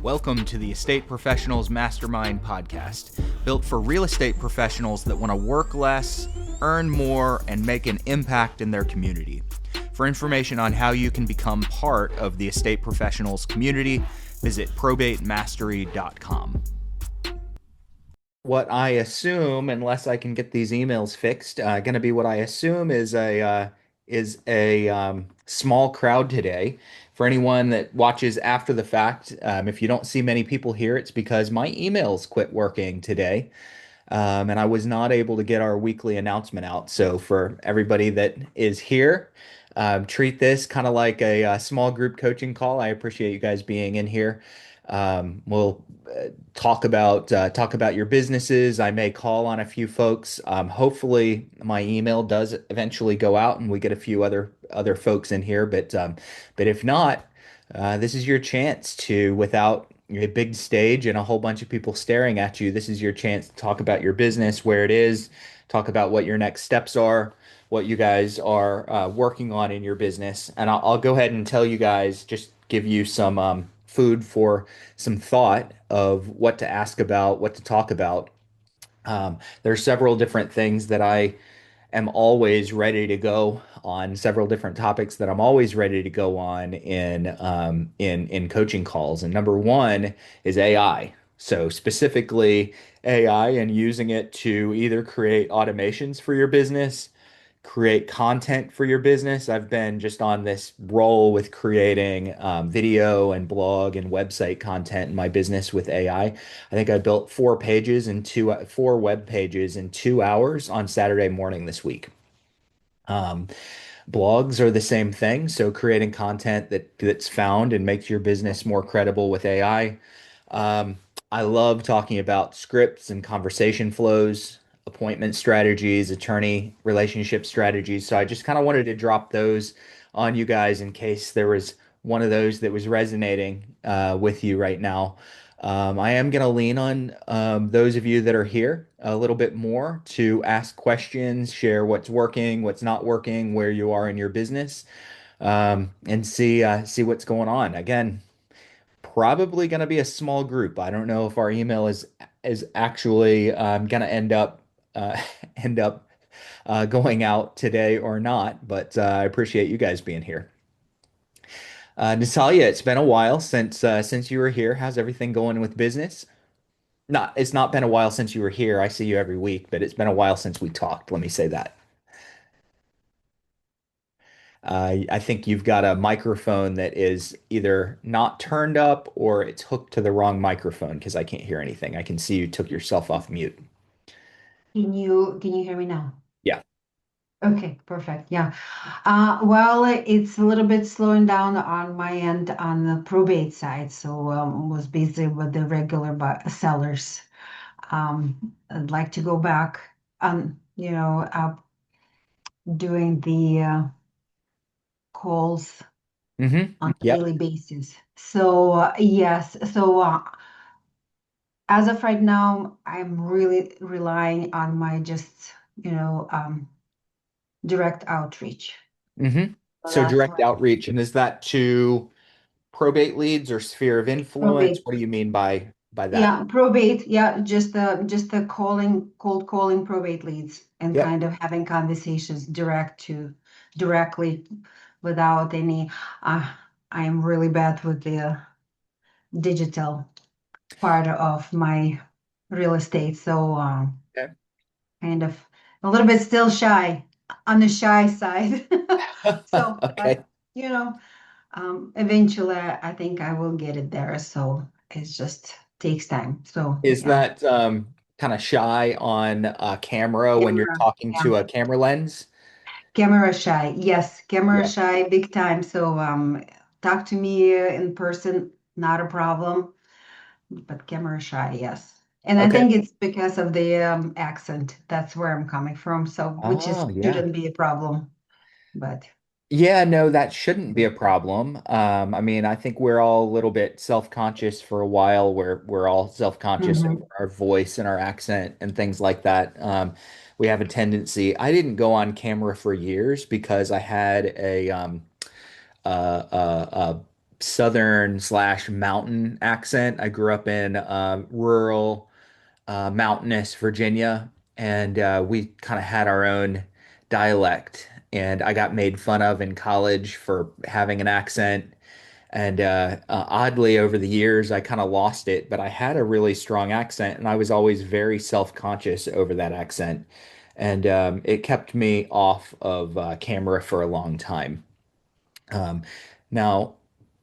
Welcome to the Estate Professionals Mastermind podcast, built for real estate professionals that want to work less, earn more, and make an impact in their community. For information on how you can become part of the estate professionals community, visit probatemastery.com. What I assume, unless I can get these emails fixed, going to be what I assume is a small crowd today. For anyone that watches after the fact, if you don't see many people here, it's because my emails quit working today, and I was not able to get our weekly announcement out. So for everybody that is here, treat this kind of like a small group coaching call. I appreciate you guys being in here. We'll talk about your businesses. I may call on a few folks. Hopefully, my email does eventually go out, and we get a few other folks in here. But if not, this is your chance to, without a big stage and a whole bunch of people staring at you, this is your chance to talk about your business, where it is, talk about what your next steps are, what you guys are working on in your business. And I'll go ahead and tell you guys, just give you some food for some thought of what to ask about, what to talk about. There are several different things that I am always ready to go on, several different topics that I'm always ready to go on in coaching calls. And number one is AI. So specifically AI and using it to either create automations for your business, create content for your business. I've been just on this roll with creating video and blog and website content in my business with AI. I think I built four web pages in 2 hours on Saturday morning this week. Um, Blogs are the same thing. So creating content that's found and makes your business more credible with AI. Um, I love talking about scripts and conversation flows, appointment strategies, attorney relationship strategies. So I just kind of wanted to drop those on you guys in case there was one of those that was resonating with you right now. I am going to lean on those of you that are here a little bit more to ask questions, share what's working, what's not working, where you are in your business, and see what's going on. Again, probably going to be a small group. I don't know if our email is actually going to uh, end up going out today or not, but I appreciate you guys being here. Natalia, it's been a while since you were here. How's everything going with business? It's not been a while since you were here. I see you every week, but it's been a while since we talked. Let me say that. I think you've got a microphone that is either not turned up or it's hooked to the wrong microphone because I can't hear anything. I can see you took yourself off mute. Can you hear me now? Yeah. Okay, perfect. Yeah. Well, it's a little bit slowing down on my end on the probate side. So was busy with the regular sellers. I'd like to go back on, doing the calls on a Yep. daily basis. So yes, so as of right now, I'm really relying on my just, you know, um, direct outreach. hmm So So that's direct what outreach, and is that to probate leads or sphere of influence? probate. What do you mean by that? Yeah, probate. Yeah, just the cold calling probate leads and Yep. kind of having conversations directly without any. Uh, I am really bad with the digital part of my real estate, so Okay. kind of a little bit still shy on the shy side. So, Okay. but you know. Eventually, I think I will get it there. So it just takes time. So Is yeah, that kind of shy on camera when you're camera, talking yeah, to a camera lens? camera shy. Yes, camera Yeah. shy, big time. So talk to me in person, not a problem. But camera shy, yes. And I Okay. think it's because of the accent. That's where I'm coming from. So which is Oh, yeah. shouldn't be a problem. But Yeah, no, that shouldn't be a problem. I mean, I think we're all a little bit self-conscious for a while. We're all self-conscious over mhm. our voice and our accent and things like that. We have a tendency. I didn't go on camera for years because I had a southern slash mountain accent. I grew up in rural, mountainous Virginia, and we kind of had our own dialect. And I got made fun of in college for having an accent. And oddly, over the years, I kind of lost it, but I had a really strong accent, and I was always very self-conscious over that accent. And it kept me off of camera for a long time. Um, Now,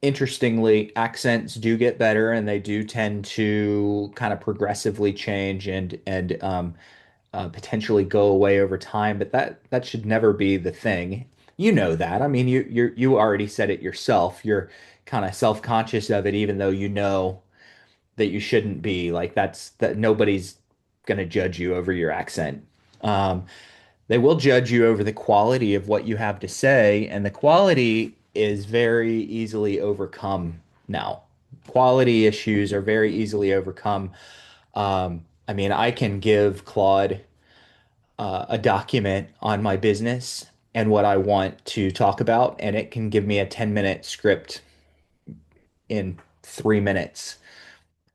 interestingly, accents do get better, and they do tend to kind of progressively change and potentially go away over time. But that should never be the thing. You know that. I mean, you already said it yourself. You're kind of self-conscious of it, even though you know that you shouldn't be. Like that nobody's gonna judge you over your accent. Um, they will judge you over the quality of what you have to say, and the quality is very easily overcome now. Quality issues are very easily overcome. I mean, I can give Claude a document on my business and what I want to talk about, and it can give me a 10-minute script in 3 minutes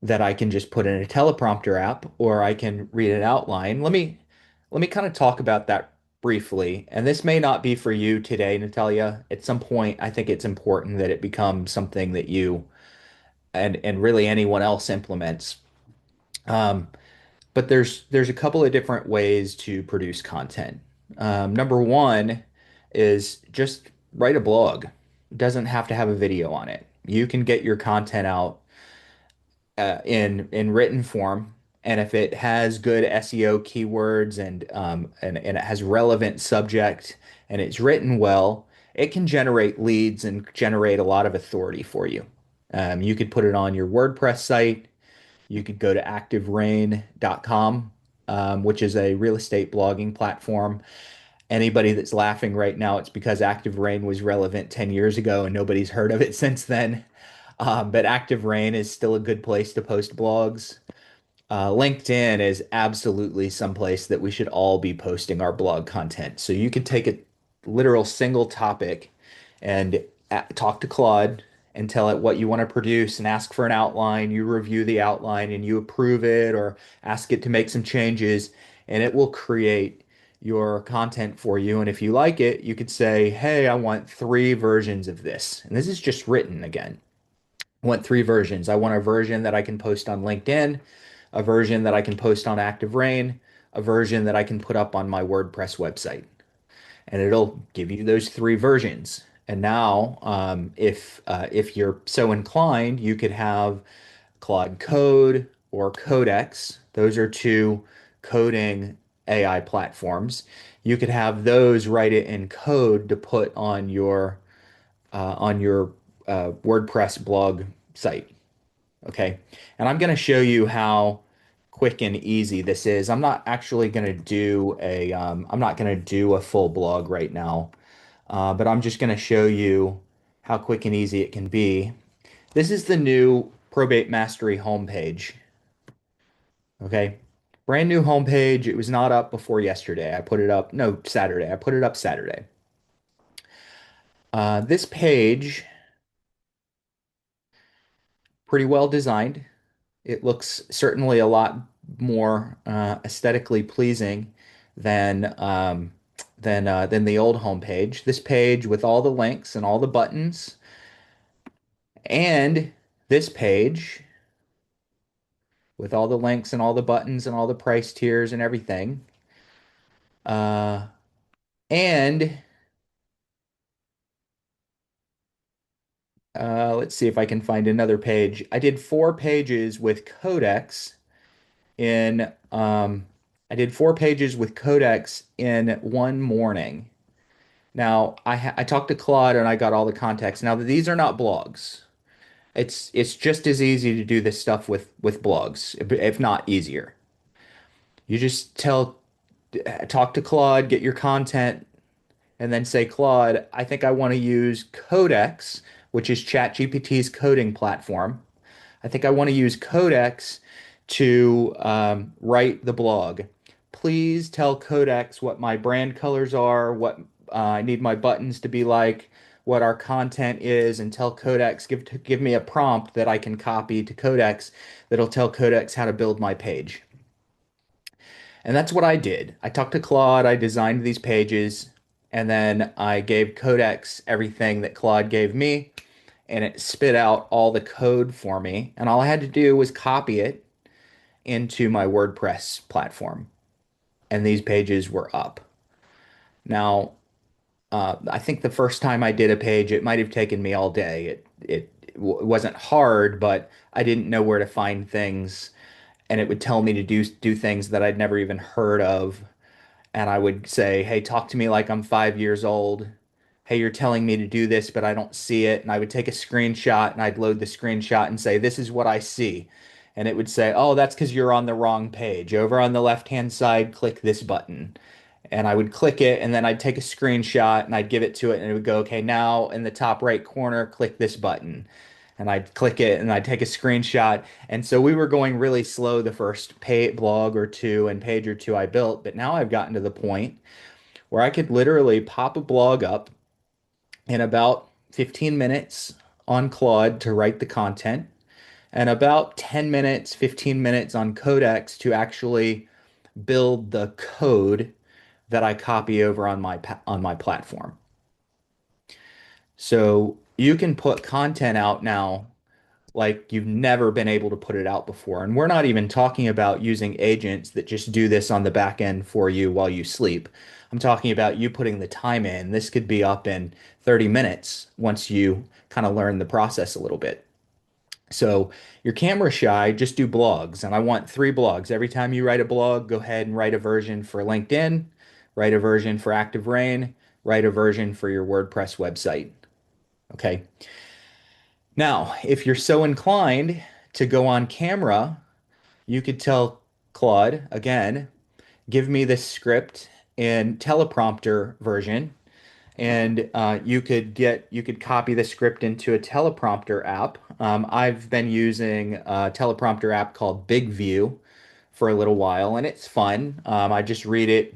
that I can just put in a teleprompter app or I can read an outline. Let me kind of talk about that briefly. And this may not be for you today, Natalia. At some point, I think it's important that it becomes something that you and really anyone else implements. Um, but there's a couple of different ways to produce content. Number one is just write a blog. It doesn't have to have a video on it. You can get your content out in written form, and if it has good SEO keywords and it has relevant subject and it's written well, it can generate leads and generate a lot of authority for you. You could put it on your WordPress site. You could go to activerain.com, which is a real estate blogging platform. Anybody that's laughing right now, it's because Active Rain was relevant 10 years ago and nobody's heard of it since then. But Active Rain is still a good place to post blogs. LinkedIn is absolutely someplace that we should all be posting our blog content. So you could take a literal single topic and talk to Claude and tell it what you want to produce and ask for an outline. You review the outline and you approve it or ask it to make some changes, and it will create your content for you. And if you like it, you could say, hey, I want 3 versions of this. And this is just written again. I want 3 versions. I want a version that I can post on LinkedIn, a version that I can post on Active Rain, a version that I can put up on my WordPress website. And it'll give you those 3 versions. And now, if you're so inclined, you could have Claude Code or Codex. Those are 2 coding AI platforms. You could have those write it in code to put on your WordPress blog site. Okay. And I'm going to show you how quick and easy this is. I'm not actually going to do I'm not going to do a full blog right now, but I'm just going to show you how quick and easy it can be. This is the new Probate Mastery homepage. Okay. Brand new homepage. It was not up before yesterday. I put it up, no, Saturday. I put it up Saturday. This page, pretty well designed. It looks certainly a lot more aesthetically pleasing than than the old homepage. This page with all the links and all the buttons, and this page with all the links and all the buttons and all the price tiers and everything. Uh, and let's see if I can find another page. I did 4 pages with Codex in I did 4 pages with Codex in one morning. Now, I talked to Claude and I got all the context. Now, these are not blogs. It's just as easy to do this stuff with blogs, if not easier. You just talk to Claude, get your content, and then say, Claude, I think I want to use Codex, which is ChatGPT's coding platform. I think I want to use Codex to write the blog. Please tell Codex what my brand colors are, what I need my buttons to be like, what our content is and tell Codex, give me a prompt that I can copy to Codex that'll tell Codex how to build my page. And that's what I did. I talked to Claude, I designed these pages, and then I gave Codex everything that Claude gave me, and it spit out all the code for me. And all I had to do was copy it into my WordPress platform, and these pages were up. Now, I think the first time I did a page, it might have taken me all day. It wasn't hard, but I didn't know where to find things, and it would tell me to do things that I'd never even heard of. And I would say, "Hey, talk to me like I'm 5 years old. Hey, you're telling me to do this, but I don't see it." And I would take a screenshot and I'd load the screenshot and say, "This is what I see." And it would say, "Oh, that's because you're on the wrong page. Over on the left-hand side, click this button." And I would click it and then I'd take a screenshot and I'd give it to it and it would go, "Okay, now in the top right corner, click this button." And I'd click it and I'd take a screenshot. And so we were going really slow the first pay blog or two and page or two I built, but now I've gotten to the point where I could literally pop a blog up in about 15 minutes on Claude to write the content and about 10 minutes, 15 minutes on Codex to actually build the code that I copy over on my platform. So you can put content out now like you've never been able to put it out before. And we're not even talking about using agents that just do this on the back end for you while you sleep. I'm talking about you putting the time in. This could be up in 30 minutes once you kind of learn the process a little bit. So you're camera shy, just do blogs. And I want 3 blogs. Every time you write a blog, go ahead and write a version for LinkedIn, write a version for Active Rain, write a version for your WordPress website. Okay. Now, if you're so inclined to go on camera, you could tell Claude, again, give me this script in teleprompter version, and you could copy the script into a teleprompter app. I've been using a teleprompter app called Big View for a little while, and it's fun. I just read it.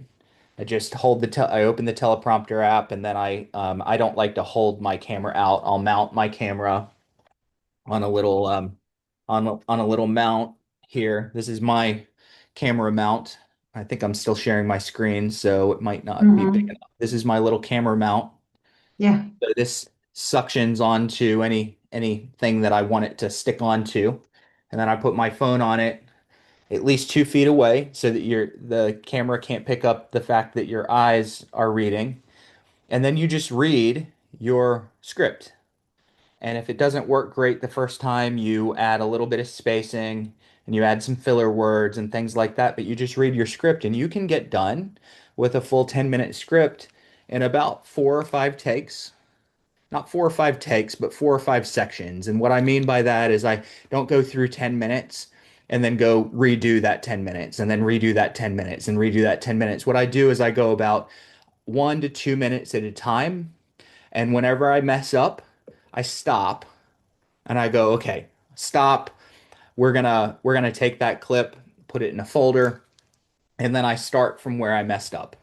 I just hold I open the teleprompter app, and then I don't like to hold my camera out. I'll mount my camera on a little on a little mount here. This is my camera mount. I think I'm still sharing my screen, so it might not be big Hmm. enough. This is my little camera mount. Yeah. So this suctions onto anything that I want it to stick onto. And then I put my phone on it at least 2 feet away so that the camera can't pick up the fact that your eyes are reading. And then you just read your script. And if it doesn't work great the first time, you add a little bit of spacing and you add some filler words and things like that. But you just read your script and you can get done with a full 10-minute script in about 4 or 5 takes. Not 4 or 5 takes, but 4 or 5 sections. And what I mean by that is I don't go through 10 minutes and then go redo that 10 minutes and then redo that 10 minutes and redo that 10 minutes. What I do is I go about 1 to 2 minutes at a time. And whenever I mess up, I stop and I go, okay, stop. We're gonna take that clip, put it in a folder, and then I start from where I messed up.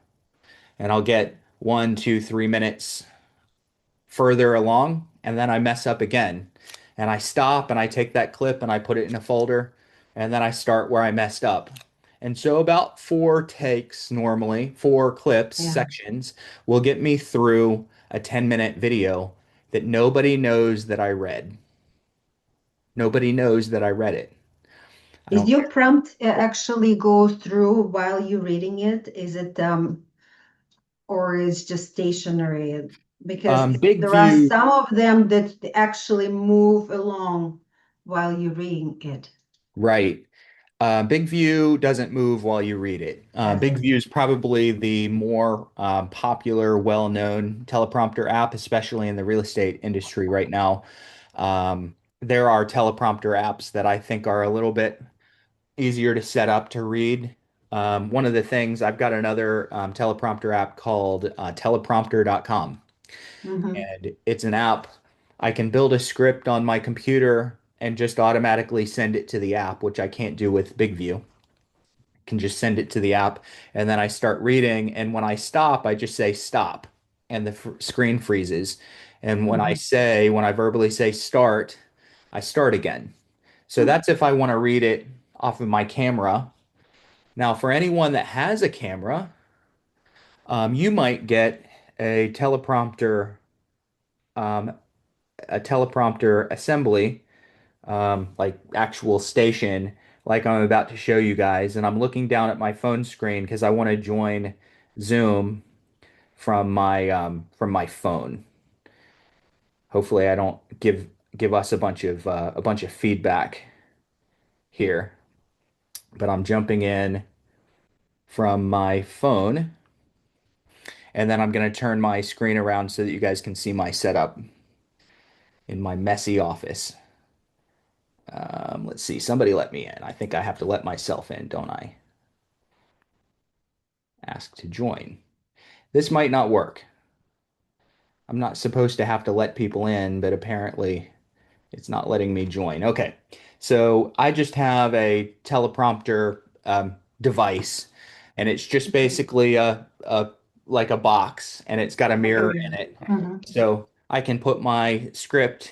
And I'll get 1, 2, 3 minutes further along, and then I mess up again. And I stop and I take that clip and I put it in a folder, and then I start where I messed up. And so about 4 takes normally, 4 clips, Yeah. sections, will get me through a 10-minute video that nobody knows that I read. Nobody knows that I read it. I Is don't your care. prompt actually go through while you're reading it? Is it or is just stationary? Because Big there are view, some of them that actually move along while you're reading it. right. Big View doesn't move while you read it. Big Doesn't. View is probably the more popular, well-known teleprompter app, especially in the real estate industry right now. There are teleprompter apps that I think are a little bit easier to set up to read. One of the things, I've got another teleprompter app called teleprompter.com. Hmm. And it's an app. I can build a script on my computer and just automatically send it to the app, which I can't do with BigView. Can just send it to the app and then I start reading. And when I stop, I just say stop and the screen freezes. And Mhm. when I verbally say start, I start again. So that's if I want to read it off of my camera. Now, for anyone that has a camera, you might get a teleprompter, um, a teleprompter assembly, like actual station, like I'm about to show you guys. And I'm looking down at my phone screen because I want to join Zoom from my phone. Hopefully, I don't give us a bunch of feedback here, but I'm jumping in from my phone, and then I'm going to turn my screen around so that you guys can see my setup in my messy office. Let's see, somebody let me in. I think I have to let myself in, don't I? Ask to join. This might not work. I'm not supposed to have to let people in, but apparently it's not letting me join. Okay. So I just have a teleprompter device, and it's just basically a like a box, and it's got a mirror in Okay. it. Mhm. So I can put my script,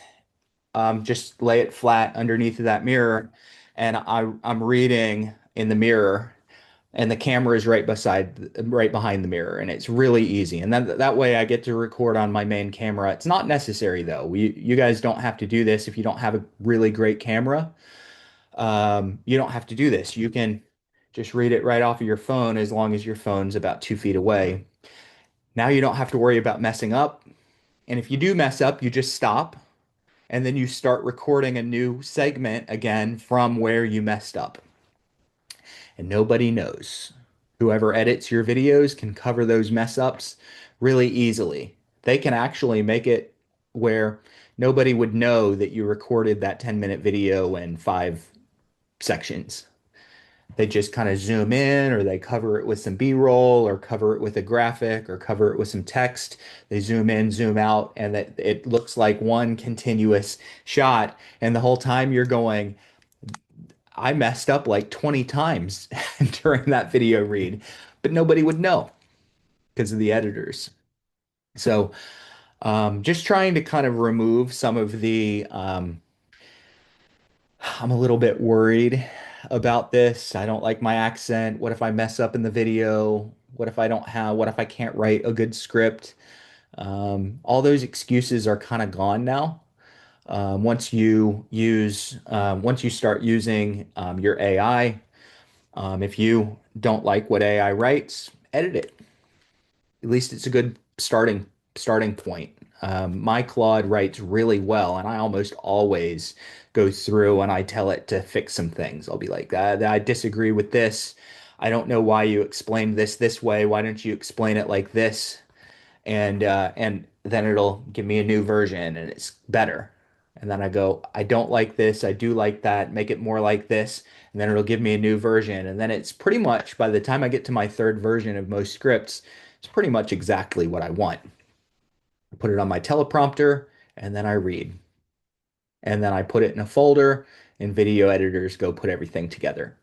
just lay it flat underneath of that mirror, and I'm reading in the mirror, and the camera is right behind the mirror, and it's really easy. And that way I get to record on my main camera. It's not necessary though. You guys don't have to do this if you don't have a really great camera. You don't have to do this. You can just read it right off of your phone as long as your phone's about 2 feet away. Now you don't have to worry about messing up. And if you do mess up, you just stop and then you start recording a new segment again from where you messed up. And nobody knows. Whoever edits your videos can cover those mess ups really easily. They can actually make it where nobody would know that you recorded that 10-minute video in 5 sections. They just kind of zoom in, or they cover it with some B-roll, or cover it with a graphic, or cover it with some text. They zoom in, zoom out, and it looks like one continuous shot. And the whole time you're going, I messed up like 20 times during that video read, but nobody would know because of the editors. So, just trying to kind of remove some of I'm a little bit worried about this. I don't like my accent. What if I mess up in the video? What if I can't write a good script? All those excuses are kind of gone now. Once you start using your AI, if you don't like what AI writes, edit it. At least it's a good starting point. My Claude writes really well, and I almost always go through and I tell it to fix some things. I'll be like, I disagree with this. I don't know why you explained this way. Why don't you explain it like this? And then it'll give me a new version, and it's better. And then I go, I don't like this. I do like that. Make it more like this. And then it'll give me a new version. And then it's pretty much, by the time I get to my third version of most scripts, it's pretty much exactly what I want. I put it on my teleprompter, and then I read. And then I put it in a folder, and video editors go put everything together.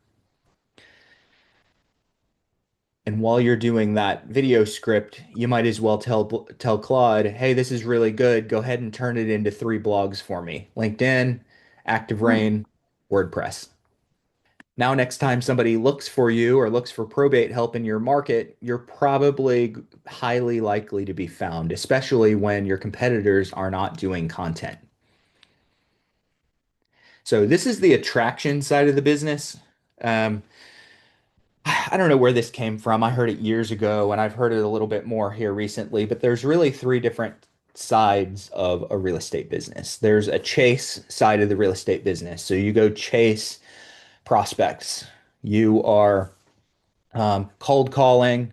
And while you're doing that video script, you might as well tell Claude, "Hey, this is really good. Go ahead and turn it into 3 blogs for me. LinkedIn, Active Mm. Rain, WordPress." Now, next time somebody looks for you or looks for probate help in your market, you're probably highly likely to be found, especially when your competitors are not doing content. So this is the attraction side of the business. Um, I don't know where this came from. I heard it years ago, and I've heard it a little bit more here recently, but there's really 3 different sides of a real estate business. There's a chase side of the real estate business. So you go chase prospects. You are cold calling,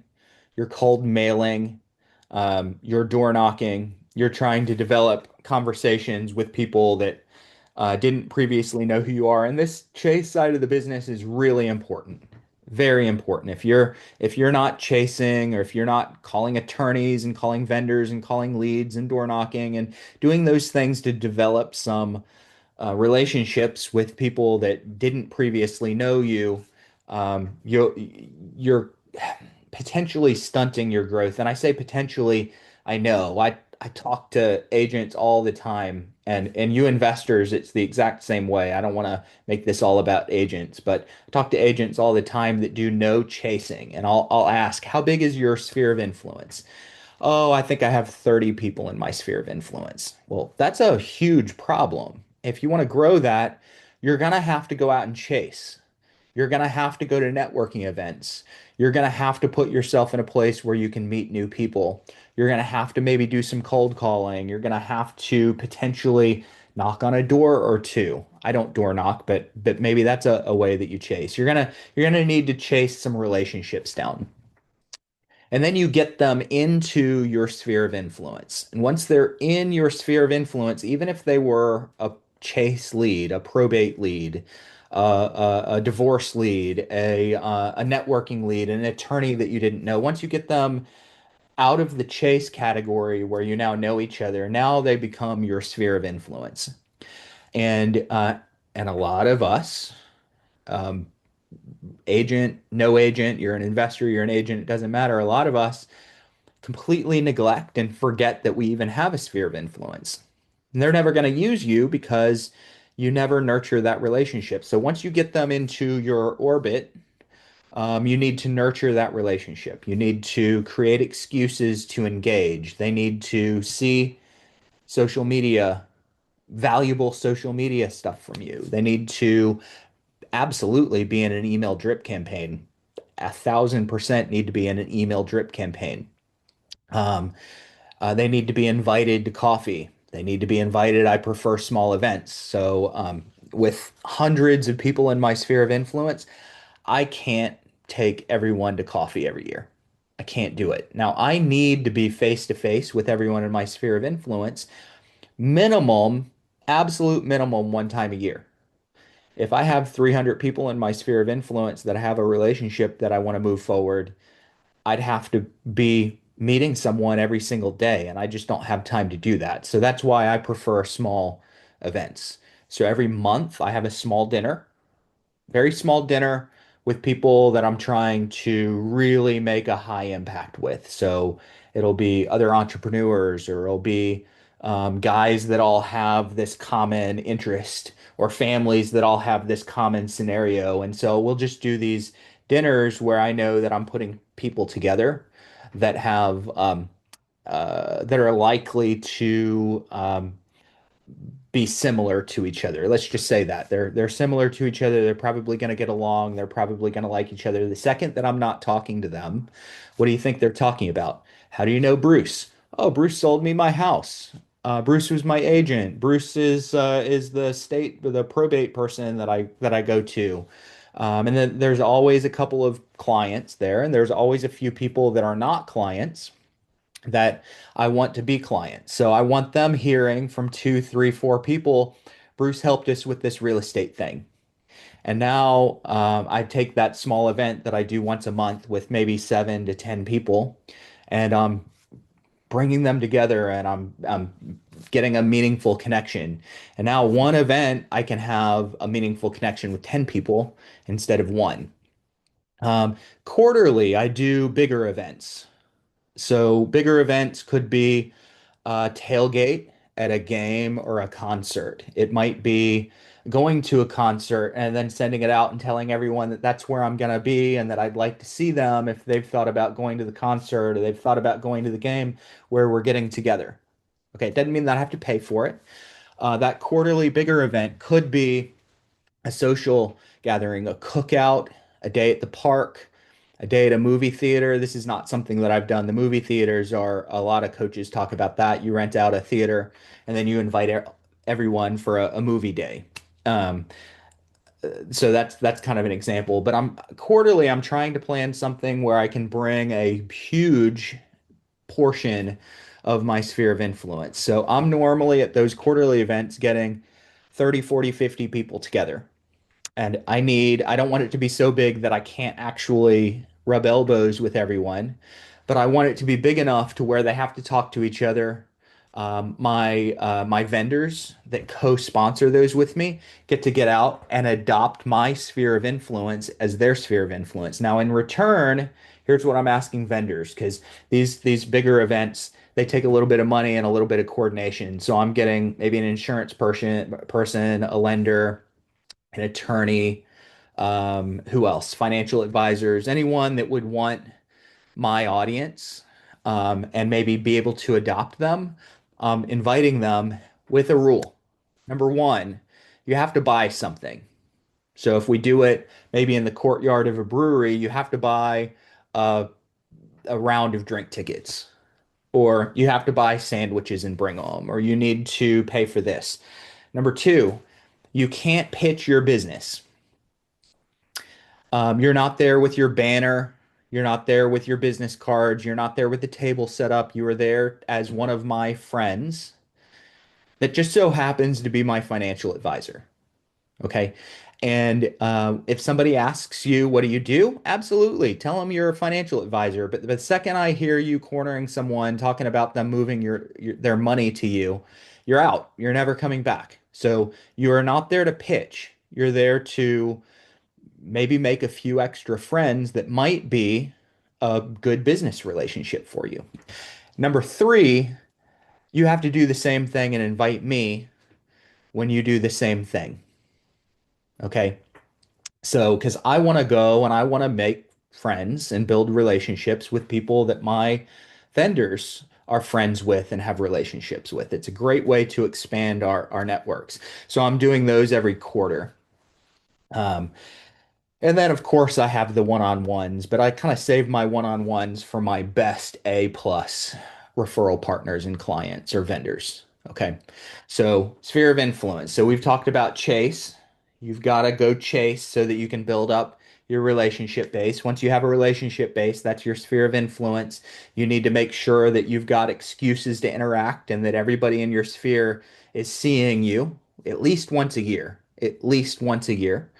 you're cold mailing, you're door knocking, you're trying to develop conversations with people that didn't previously know who you are. And this chase side of the business is really important. Very important. If you're not chasing, or if you're not calling attorneys and calling vendors and calling leads and door knocking and doing those things to develop some relationships with people that didn't previously know you, you're potentially stunting your growth. And I say potentially, I know. I talk to agents all the time, and you investors, it's the exact same way. I don't want to make this all about agents, but I talk to agents all the time that do no chasing, and I'll ask, how big is your sphere of influence? Oh, I think I have 30 people in my sphere of influence. Well, that's a huge problem. If you want to grow that, you're gonna have to go out and chase. You're going to have to go to networking events. You're going to have to put yourself in a place where you can meet new people. You're going to have to maybe do some cold calling. You're going to have to potentially knock on a door or two. I don't door knock, but maybe that's a way that you chase. You're gonna need to chase some relationships down. And then you get them into your sphere of influence. And once they're in your sphere of influence, even if they were a chase lead, a probate lead, a divorce lead, a networking lead, an attorney that you didn't know, once you get them out of the chase category where you now know each other, now they become your sphere of influence. And a lot of us, um, agent, no agent, you're an investor, you're an agent, it doesn't matter. A lot of us completely neglect and forget that we even have a sphere of influence. And they're never going to use you because you never nurture that relationship. So once you get them into your orbit, you need to nurture that relationship. You need to create excuses to engage. They need to see social media, valuable social media stuff from you. They need to absolutely be in an email drip campaign. 1,000% need to be in an email drip campaign. Um, they need to be invited to coffee. They need to be invited. I prefer small events. So, with hundreds of people in my sphere of influence, I can't take everyone to coffee every year. I can't do it. Now, I need to be face to face with everyone in my sphere of influence, minimum, absolute minimum one time a year. If I have 300 people in my sphere of influence that have a relationship that I want to move forward, I'd have to be meeting someone every single day, and I just don't have time to do that. So that's why I prefer small events. So every month I have a small dinner, very small dinner with people that I'm trying to really make a high impact with. So it'll be other entrepreneurs, or it'll be guys that all have this common interest, or families that all have this common scenario. And so we'll just do these dinners where I know that I'm putting people together that have that are likely to be similar to each other. Let's just say that they're similar to each other. They're probably going to get along. They're probably going to like each other. The second that I'm not talking to them, what do you think they're talking about? How do you know Bruce? Oh, Bruce sold me my house. Bruce was my agent. Bruce is the probate person that I go to. And then there's always a couple of clients there, and there's always a few people that are not clients that I want to be clients. So I want them hearing from two, three, four people, Bruce helped us with this real estate thing. And now I take that small event that I do once a month with maybe 7 to 10 people, and I'm bringing them together, and I'm getting a meaningful connection. And now one event, I can have a meaningful connection with 10 people instead of one. Um, Quarterly, I do bigger events. So bigger events could be a tailgate at a game or a concert. It might be going to a concert and then sending it out and telling everyone that that's where I'm going to be and that I'd like to see them if they've thought about going to the concert or they've thought about going to the game where we're getting together. Okay, it doesn't mean that I have to pay for it. That quarterly bigger event could be a social gathering, a cookout, a day at the park, a day at a movie theater. This is not something that I've done. The movie theaters are, a lot of coaches talk about that. You rent out a theater and then you invite everyone for a movie day. Um, so that's kind of an example. But I'm trying to plan something where I can bring a huge portion of my sphere of influence. So I'm normally at those quarterly events getting 30, 40, 50 people together. And I don't want it to be so big that I can't actually rub elbows with everyone, but I want it to be big enough to where they have to talk to each other. My vendors that co-sponsor those with me get out and adopt my sphere of influence as their sphere of influence. Now, in return, here's what I'm asking vendors, because these bigger events, they take a little bit of money and a little bit of coordination. So I'm getting maybe an insurance person, a lender, an attorney, who else? Financial advisors, anyone that would want my audience, and maybe be able to adopt them, inviting them with a rule. Number one, you have to buy something. So if we do it maybe in the courtyard of a brewery, you have to buy a, a round of drink tickets, or you have to buy sandwiches and bring them, or you need to pay for this. Number two, you can't pitch your business. You're not there with your banner. You're not there with your business cards. You're not there with the table set up. You are there as one of my friends that just so happens to be my financial advisor. Okay. And if somebody asks you, what do you do? Absolutely. Tell them you're a financial advisor. But the second I hear you cornering someone, talking about them moving their money to you, you're out. You're never coming back. So you are not there to pitch. You're there to maybe make a few extra friends that might be a good business relationship for you. Number three, you have to do the same thing and invite me when you do the same thing. Okay. So, because I want to go and I want to make friends and build relationships with people that my vendors are friends with and have relationships with. It's a great way to expand our networks. So I'm doing those every quarter. Um, And then, of course, I have the one-on-ones, but I kind of save my one-on-ones for my best A plus referral partners and clients or vendors. Okay. So, sphere of influence. So, we've talked about chase. You've got to go chase so that you can build up your relationship base. Once you have a relationship base, that's your sphere of influence. You need to make sure that you've got excuses to interact and that everybody in your sphere is seeing you at least once a year. At least once a year,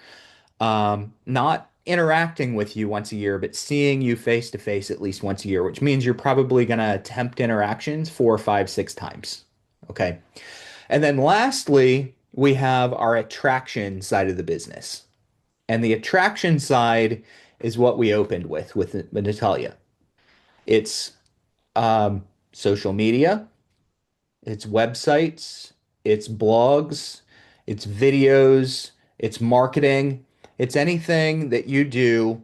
not interacting with you once a year, but seeing you face to face at least once a year, which means you're probably going to attempt interactions 4, 5, 6 times. Okay. And then lastly, we have our attraction side of the business. And the attraction side is what we opened with Natalia. It's social media, it's websites, it's blogs, it's videos, it's marketing, it's anything that you do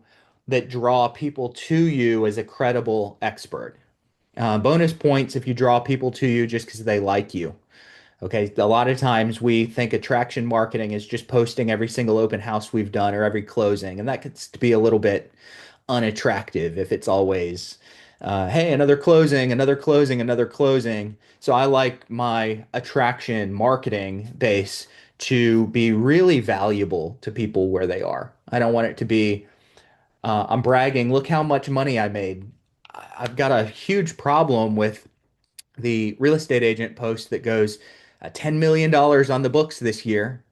that draw people to you as a credible expert. Bonus points if you draw people to you just because they like you. Okay, a lot of times we think attraction marketing is just posting every single open house we've done or every closing, and that gets to be a little bit unattractive if it's always, hey, another closing, another closing, another closing. So I like my attraction marketing base to be really valuable to people where they are. I don't want it to be, I'm bragging, look how much money I made. I've got a huge problem with the real estate agent post that goes, $10 million dollars on the books this year,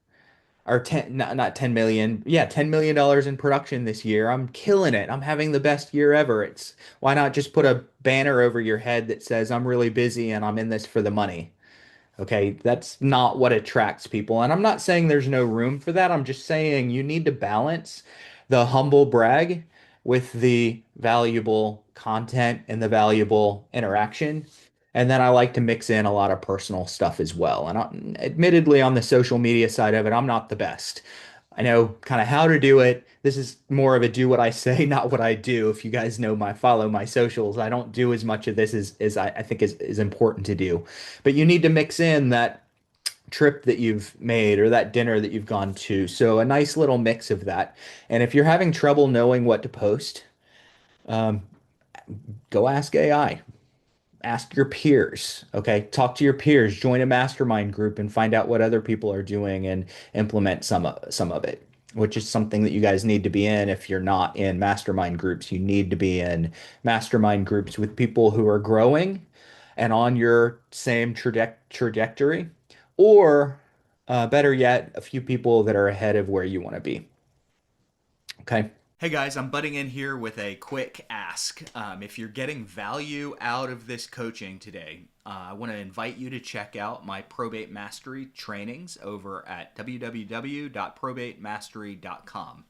or 10, not 10 million, yeah, $10 million dollars in production this year. I'm killing it. I'm having the best year ever. It's why not just put a banner over your head that says I'm really busy and I'm in this for the money. Okay, that's not what attracts people. And I'm not saying there's no room for that. I'm just saying you need to balance the humble brag with the valuable content and the valuable interaction. And then I like to mix in a lot of personal stuff as well. And admittedly, on the social media side of it, I'm not the best. I know kind of how to do it. This is more of a do what I say, not what I do. If you guys know follow my socials, I don't do as much of this as I think is important to do. But you need to mix in that trip that you've made or that dinner that you've gone to. So a nice little mix of that. And if you're having trouble knowing what to post, um, go ask AI. Ask your peers. Okay. Talk to your peers, join a mastermind group and find out what other people are doing and implement some of it, which is something that you guys need to be in. If you're not in mastermind groups, you need to be in mastermind groups with people who are growing and on your same trajectory, or better yet, a few people that are ahead of where you want to be. Okay. Hey guys, I'm butting in here with a quick ask. If you're getting value out of this coaching today, I want to invite you to check out my Probate Mastery trainings over at www.probatemastery.com.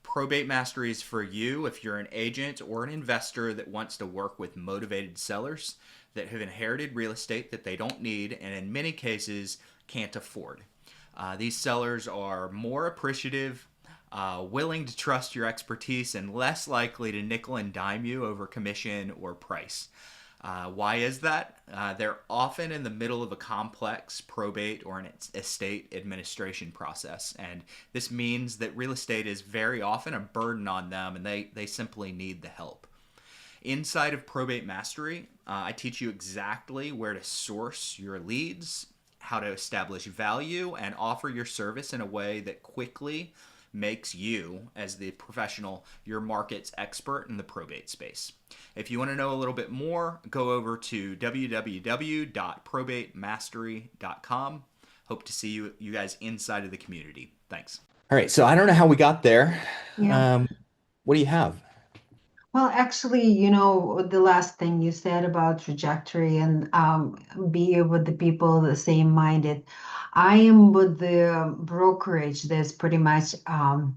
Probate Mastery is for you if you're an agent or an investor that wants to work with motivated sellers that have inherited real estate that they don't need and in many cases can't afford. These sellers are more appreciative, willing to trust your expertise, and less likely to nickel and dime you over commission or price. Why is that? They're often in the middle of a complex probate or an estate administration process. And this means that real estate is very often a burden on them and they simply need the help. Inside of Probate Mastery, I teach you exactly where to source your leads, how to establish value, and offer your service in a way that quickly makes you, as the professional, your market's expert in the probate space. If you want to know a little bit more, go over to www.probatemastery.com. Hope to see you guys inside of the community. Thanks. All right, so I don't know how we got there. Yeah. Um, what do you have? Well, actually, you know, the last thing you said about trajectory and be with the people the same minded. I am with the brokerage that's pretty much a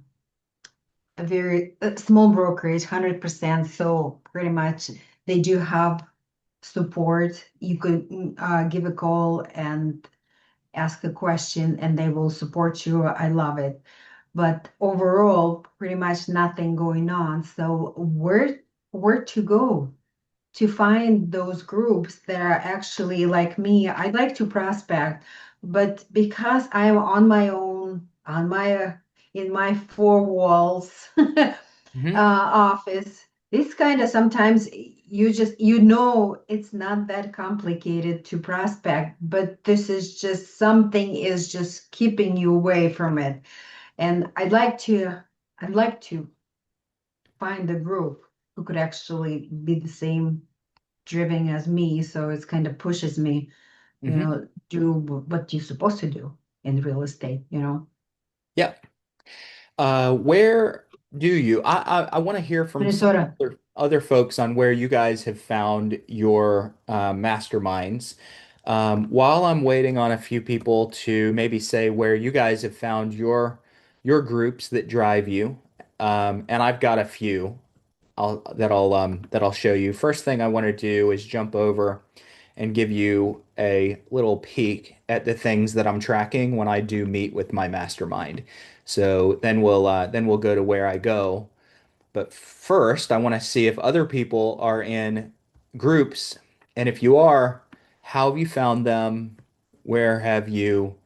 very small brokerage, 100%. So pretty much they do have support. You could give a call and ask a question and they will support you. I love it. But overall, pretty much nothing going on. So where to go to find those groups that are actually like me? I'd like to prospect, but because I'm on my own, on my in my four walls Hmm. office, this kind of sometimes you just it's not that complicated to prospect, but this is just something is just keeping you away from it. And I'd like to find a group who could actually be the same driven as me, so it's kind of pushes me, Hmm. do what you're supposed to do in real estate. Yeah. Where do you? I want to hear from some Minnesota. other folks on where you guys have found your masterminds. While I'm waiting on a few people to maybe say where you guys have found your groups that drive you, and I've got a few. I'll show you. First thing I want to do is jump over and give you a little peek at the things that I'm tracking when I do meet with my mastermind. So then we'll go to where I go. But first, I want to see if other people are in groups, and if you are, how have you found them? Where have you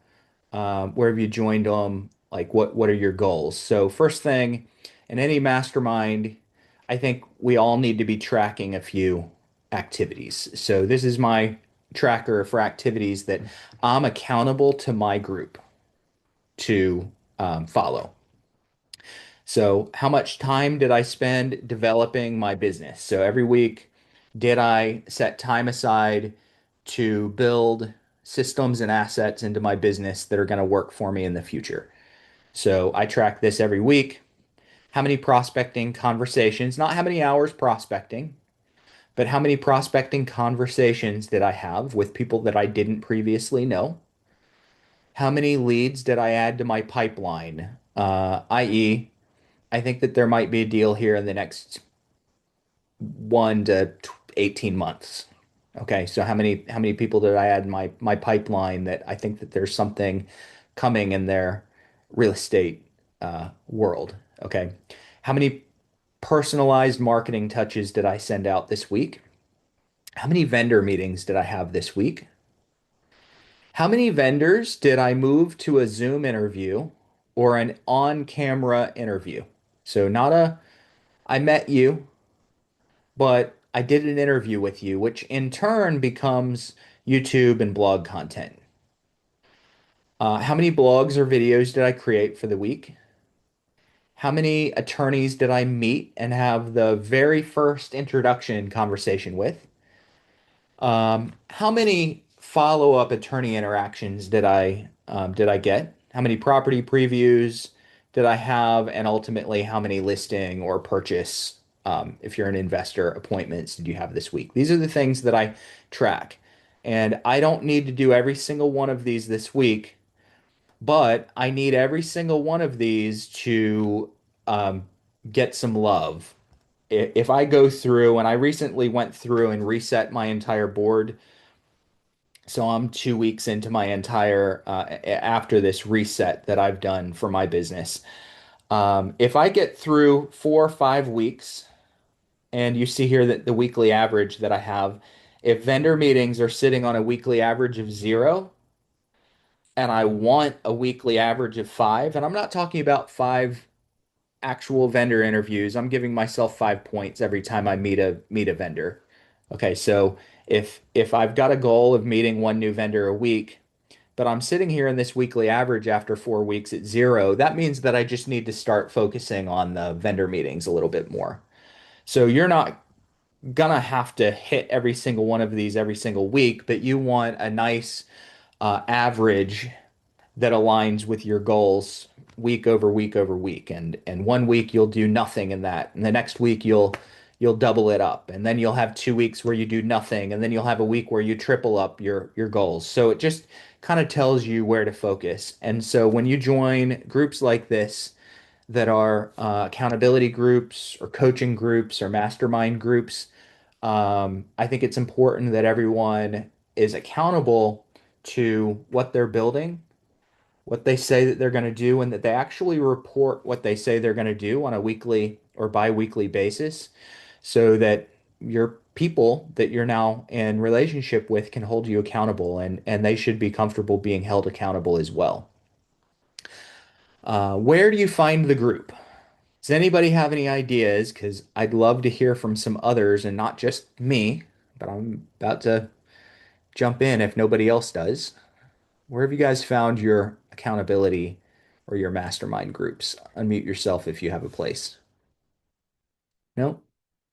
where have you joined them? Like what are your goals? So first thing, in any mastermind, I think we all need to be tracking a few activities. So this is my tracker for activities that I'm accountable to my group to follow. So how much time did I spend developing my business? So every week, did I set time aside to build systems and assets into my business that are going to work for me in the future? So I track this every week. How many prospecting conversations, not how many hours prospecting, but how many prospecting conversations did I have with people that I didn't previously know? How many leads did I add to my pipeline? I.e., I think that there might be a deal here in the next 1 to 18 months. Okay, so how many people did I add in my pipeline that I think that there's something coming in their real estate world? Okay, how many personalized marketing touches did I send out this week? How many vendor meetings did I have this week? How many vendors did I move to a Zoom interview or an on-camera interview? So not a I met you, but I did an interview with you, which in turn becomes YouTube and blog content. How many blogs or videos did I create for the week? How many attorneys did I meet and have the very first introduction conversation with? How many follow-up attorney interactions did I get? How many property previews did I have? And ultimately, how many listing or purchase, if you're an investor, appointments did you have this week? These are the things that I track. And I don't need to do every single one of these this week, but I need every single one of these to um, get some love. if I go through, and I recently went through and reset my entire board, so I'm 2 weeks into my entire after this reset that I've done for my business. If I get through 4 or 5 weeks, and you see here that the weekly average that I have, if vendor meetings are sitting on a weekly average of 0, and I want a weekly average of 5, and I'm not talking about 5 actual vendor interviews. I'm giving myself 5 points every time I meet a vendor. Okay, so if I've got a goal of meeting one new vendor a week, but I'm sitting here in this weekly average after 4 weeks at 0, that means that I just need to start focusing on the vendor meetings a little bit more. So you're not gonna have to hit every single one of these every single week, but you want a nice average that aligns with your goals week over week over week. And one week you'll do nothing in that, and the next week you'll double it up, and then you'll have 2 weeks where you do nothing, and then you'll have a week where you triple up your goals. So it just kind of tells you where to focus. And so when you join groups like this that are accountability groups or coaching groups or mastermind groups, I think it's important that everyone is accountable to what they're building, what they say that they're going to do, and that they actually report what they say they're going to do on a weekly or bi-weekly basis so that your people that you're now in relationship with can hold you accountable, and they should be comfortable being held accountable as well. Where do you find the group? Does anybody have any ideas? Because I'd love to hear from some others and not just me, but I'm about to jump in if nobody else does. Where have you guys found your accountability or your mastermind groups? Unmute yourself if you have a place. No?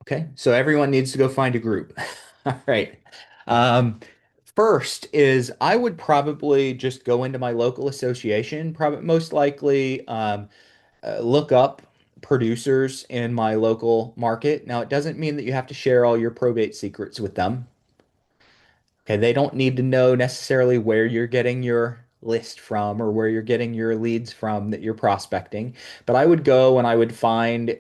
Okay. So everyone needs to go find a group. All right. Um, First is I would probably just go into my local association, probably most likely look up producers in my local market. Now, it doesn't mean that you have to share all your probate secrets with them. Okay, they don't need to know necessarily where you're getting your list from or where you're getting your leads from that you're prospecting. But I would go and I would find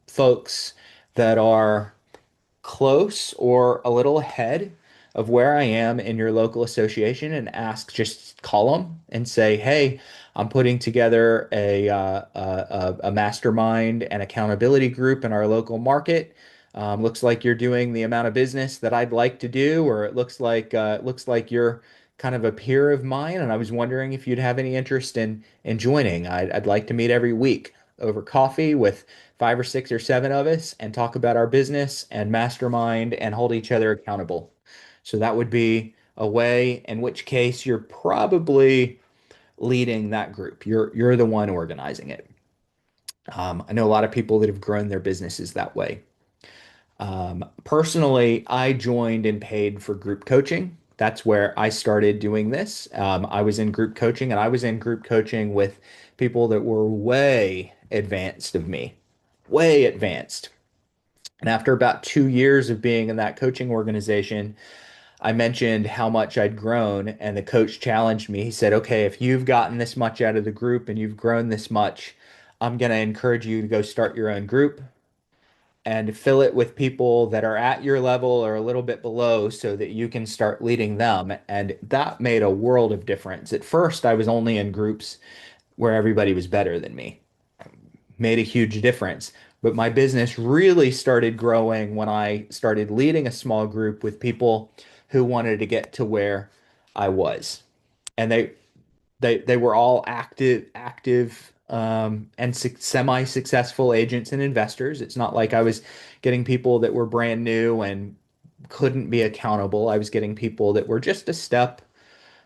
folks that are close or a little ahead of where I am in your local association and ask, just call them and say, hey, I'm putting together a mastermind and accountability group in our local market. Looks like you're doing the amount of business that I'd like to do, or it looks like you're kind of a peer of mine, and I was wondering if you'd have any interest in joining. I'd like to meet every week over coffee with 5 or 6 or 7 of us and talk about our business and mastermind and hold each other accountable. So that would be a way, in which case you're probably leading that group. You're the one organizing it. I know a lot of people that have grown their businesses that way. Personally, I joined and paid for group coaching. That's where I started doing this. I was in group coaching, and I was in group coaching with people that were way advanced of me, way advanced. And after about 2 years of being in that coaching organization, I mentioned how much I'd grown, and the coach challenged me. He said, okay, if you've gotten this much out of the group and you've grown this much, I'm going to encourage you to go start your own group and fill it with people that are at your level or a little bit below so that you can start leading them. And that made a world of difference. At first, I was only in groups where everybody was better than me. Made a huge difference. But my business really started growing when I started leading a small group with people who wanted to get to where I was. And they were all active and semi-successful agents and investors. It's not like I was getting people that were brand new and couldn't be accountable. I was getting people that were just a step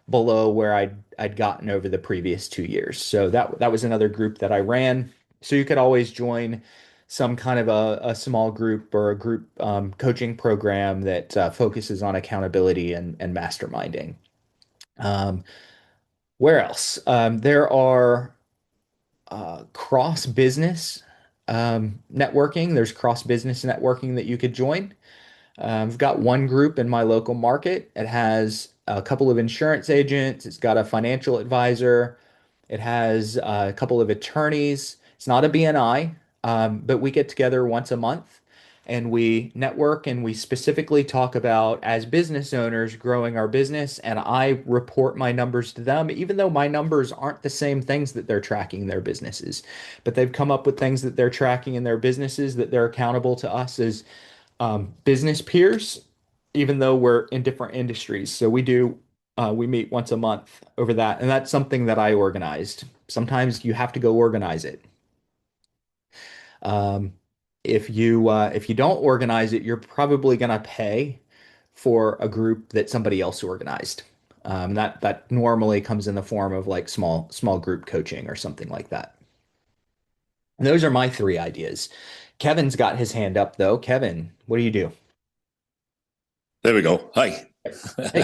below where I'd gotten over the previous 2 years. So that was another group that I ran. So you could always join some kind of a small group or a group coaching program that focuses on accountability and masterminding. Um, where else? There are cross business networking. There's cross business networking that you could join. I've got one group in my local market. It has a couple of insurance agents. It's got a financial advisor. It has a couple of attorneys. It's not a BNI. But we get together once a month and we network and we specifically talk about, as business owners, growing our business. And I report my numbers to them, even though my numbers aren't the same things that they're tracking in their businesses. But they've come up with things that they're tracking in their businesses that they're accountable to us as business peers, even though we're in different industries. So we meet once a month over that. And that's something that I organized. Sometimes you have to go organize it. Um, if you don't organize it, you're probably gonna pay for a group that somebody else organized. That normally comes in the form of like small group coaching or something like that. And those are my three ideas. Kevin's got his hand up though. Kevin, what do you do? There we go. Hi. Hey,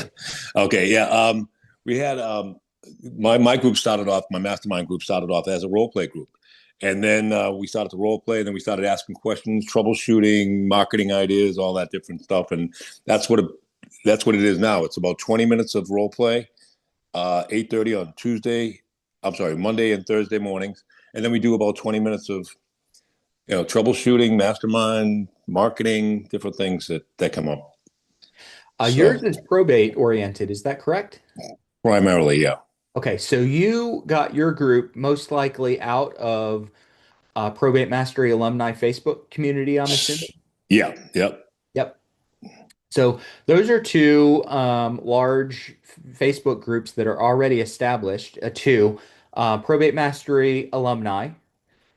Okay, yeah. We had my group started off. My mastermind group started off as a role play group, and then we started to role play. And then we started asking questions, troubleshooting, marketing ideas, all that different stuff. And that's what it, that's what it is now. It's about 20 minutes of role play, 8:30 on Tuesday. I'm sorry, Monday and Thursday mornings, and then we do about 20 minutes of troubleshooting, mastermind, marketing, different things that come up. yours So is probate oriented, is that correct? primarily, yeah. Okay, so you got your group most likely out of Probate Mastery alumni Facebook community, I'm assuming. Yeah, yep. Yep. So those are two large Facebook groups that are already established. Two, Probate Mastery alumni.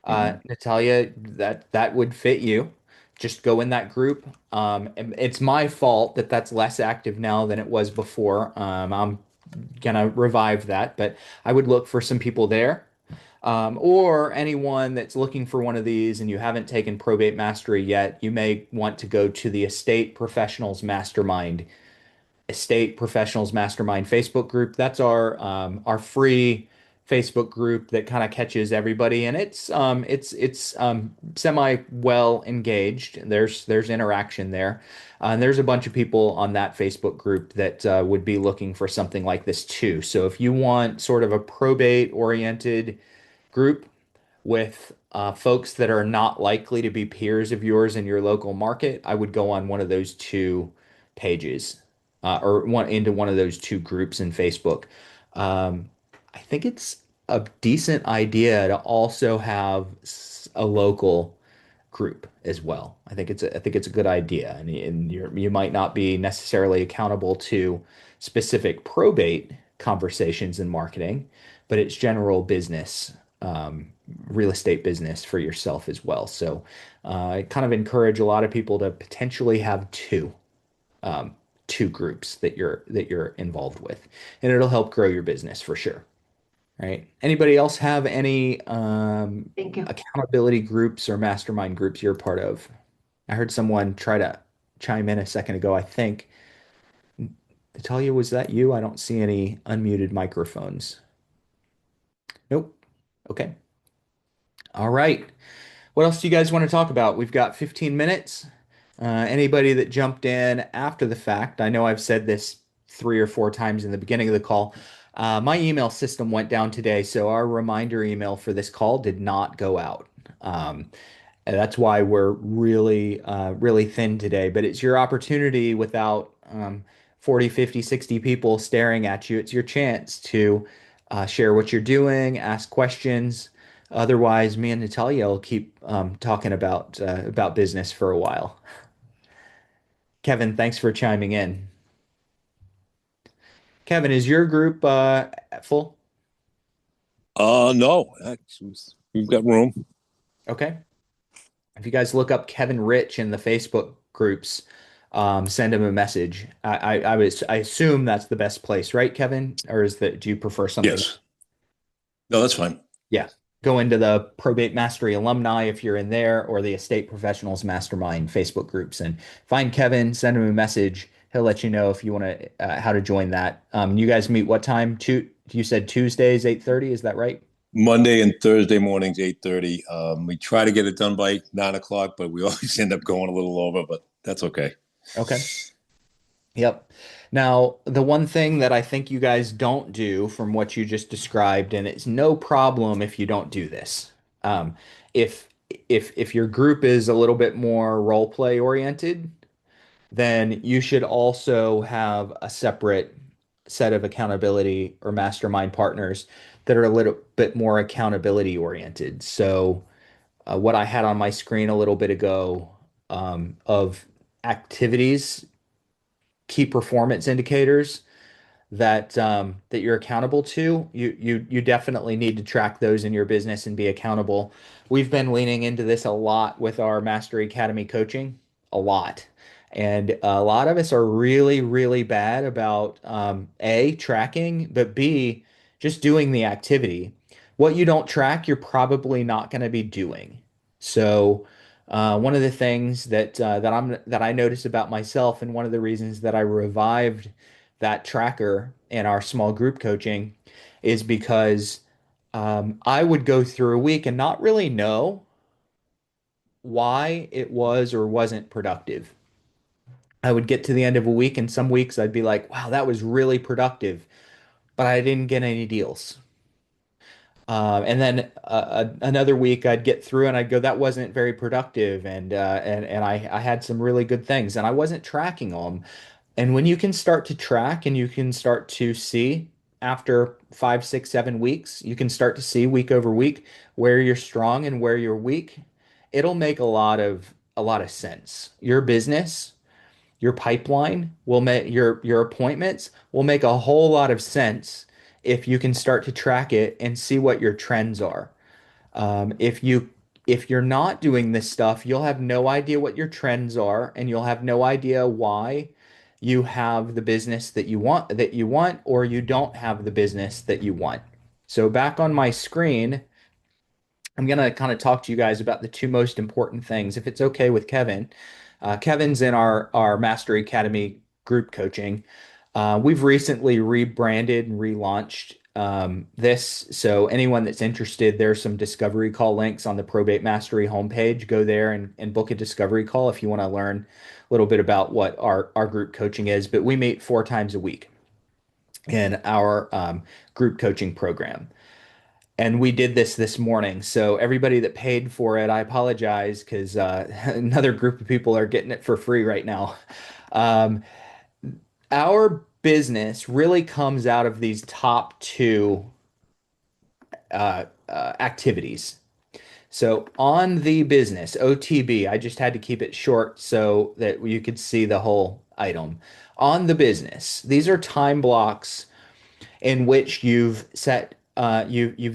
Hmm. Natalia, that would fit you. Just go in that group. And it's my fault that that's less active now than it was before. I'm gonna revive that, but I would look for some people there. Or anyone that's looking for one of these and you haven't taken Probate Mastery yet, you may want to go to the Estate Professionals Mastermind Facebook group. That's our free Facebook group that kind of catches everybody, and it's semi well engaged. There's interaction there, and there's a bunch of people on that Facebook group that would be looking for something like this too. So if you want sort of a probate oriented group with folks that are not likely to be peers of yours in your local market, I would go on one of those two pages or one into one of those two groups in Facebook. I think it's a decent idea to also have a local group as well. I think it's a good idea, and you might not be necessarily accountable to specific probate conversations in marketing, but it's general business, real estate business for yourself as well. So I kind of encourage a lot of people to potentially have um, two groups that you're involved with, and it'll help grow your business for sure. Right? Anybody else have any Thank you. accountability groups or mastermind groups you're part of? I heard someone try to chime in a second ago, I think. Natalia, was that you? I don't see any unmuted microphones. Nope. Okay. All right. What else do you guys want to talk about? We've got 15 minutes. Anybody that jumped in after the fact, I know I've said this three or four times in the beginning of the call. My email system went down today, so our reminder email for this call did not go out. And that's why we're really thin today. But it's your opportunity without 40, 50, 60 people staring at you. It's your chance to share what you're doing, ask questions. Otherwise, me and Natalia will keep talking about business for a while. Kevin, thanks for chiming in. Kevin, is your group full? No, we've got room. Okay. If you guys look up Kevin Rich in the Facebook groups, send him a message. I assume that's the best place, right, Kevin? Or do you prefer something? Yes. No, that's fine. Yeah. Go into the Probate Mastery alumni if you're in there, or the Estate Professionals Mastermind Facebook groups, and find Kevin, send him a message. He'll let you know if you want to how to join that. You guys meet what time? You said Tuesdays, 8:30, is that right? Monday and Thursday mornings, 8:30. We try to get it done by 9 o'clock, but we always end up going a little over, but that's okay. Okay. Yep. Now, the one thing that I think you guys don't do from what you just described, and it's no problem if you don't do this. If if your group is a little bit more role play oriented, then you should also have a separate set of accountability or mastermind partners that are a little bit more accountability oriented. So, what I had on my screen a little bit ago of activities, key performance indicators that you're accountable to, you definitely need to track those in your business and be accountable. We've been leaning into this a lot with our Mastery Academy coaching, a lot. And a lot of us are really, really bad about A, tracking, but B, just doing the activity. What you don't track, you're probably not going to be doing. So, one of the things that I noticed about myself, and one of the reasons that I revived that tracker in our small group coaching is because I would go through a week and not really know why it was or wasn't productive. I would get to the end of a week, and some weeks I'd be like, wow, that was really productive, but I didn't get any deals. And then another week I'd get through and I'd go, that wasn't very productive, and I had some really good things, and I wasn't tracking them. And when you can start to track and you can start to see after 5, 6, 7 weeks, you can start to see week over week where you're strong and where you're weak. It'll make a lot of sense. Your business, your pipeline will make your appointments will make a whole lot of sense if you can start to track it and see what your trends are. If you're not doing this stuff, you'll have no idea what your trends are, and you'll have no idea why you have the business that you want, or you don't have the business that you want. So back on my screen, I'm gonna kind of talk to you guys about the two most important things, if it's okay with Kevin. Kevin's in our Mastery Academy group coaching. We've recently rebranded and relaunched this. So anyone that's interested, there's some discovery call links on the Probate Mastery homepage. Go there and book a discovery call if you want to learn a little bit about what our group coaching is. But we meet 4 times a week in our group coaching program. And we did this morning. So everybody that paid for it, I apologize because another group of people are getting it for free right now. Um, our business really comes out of these top two activities. So on the business, OTB, I just had to keep it short so that you could see the whole item. On the business, these are time blocks in which you've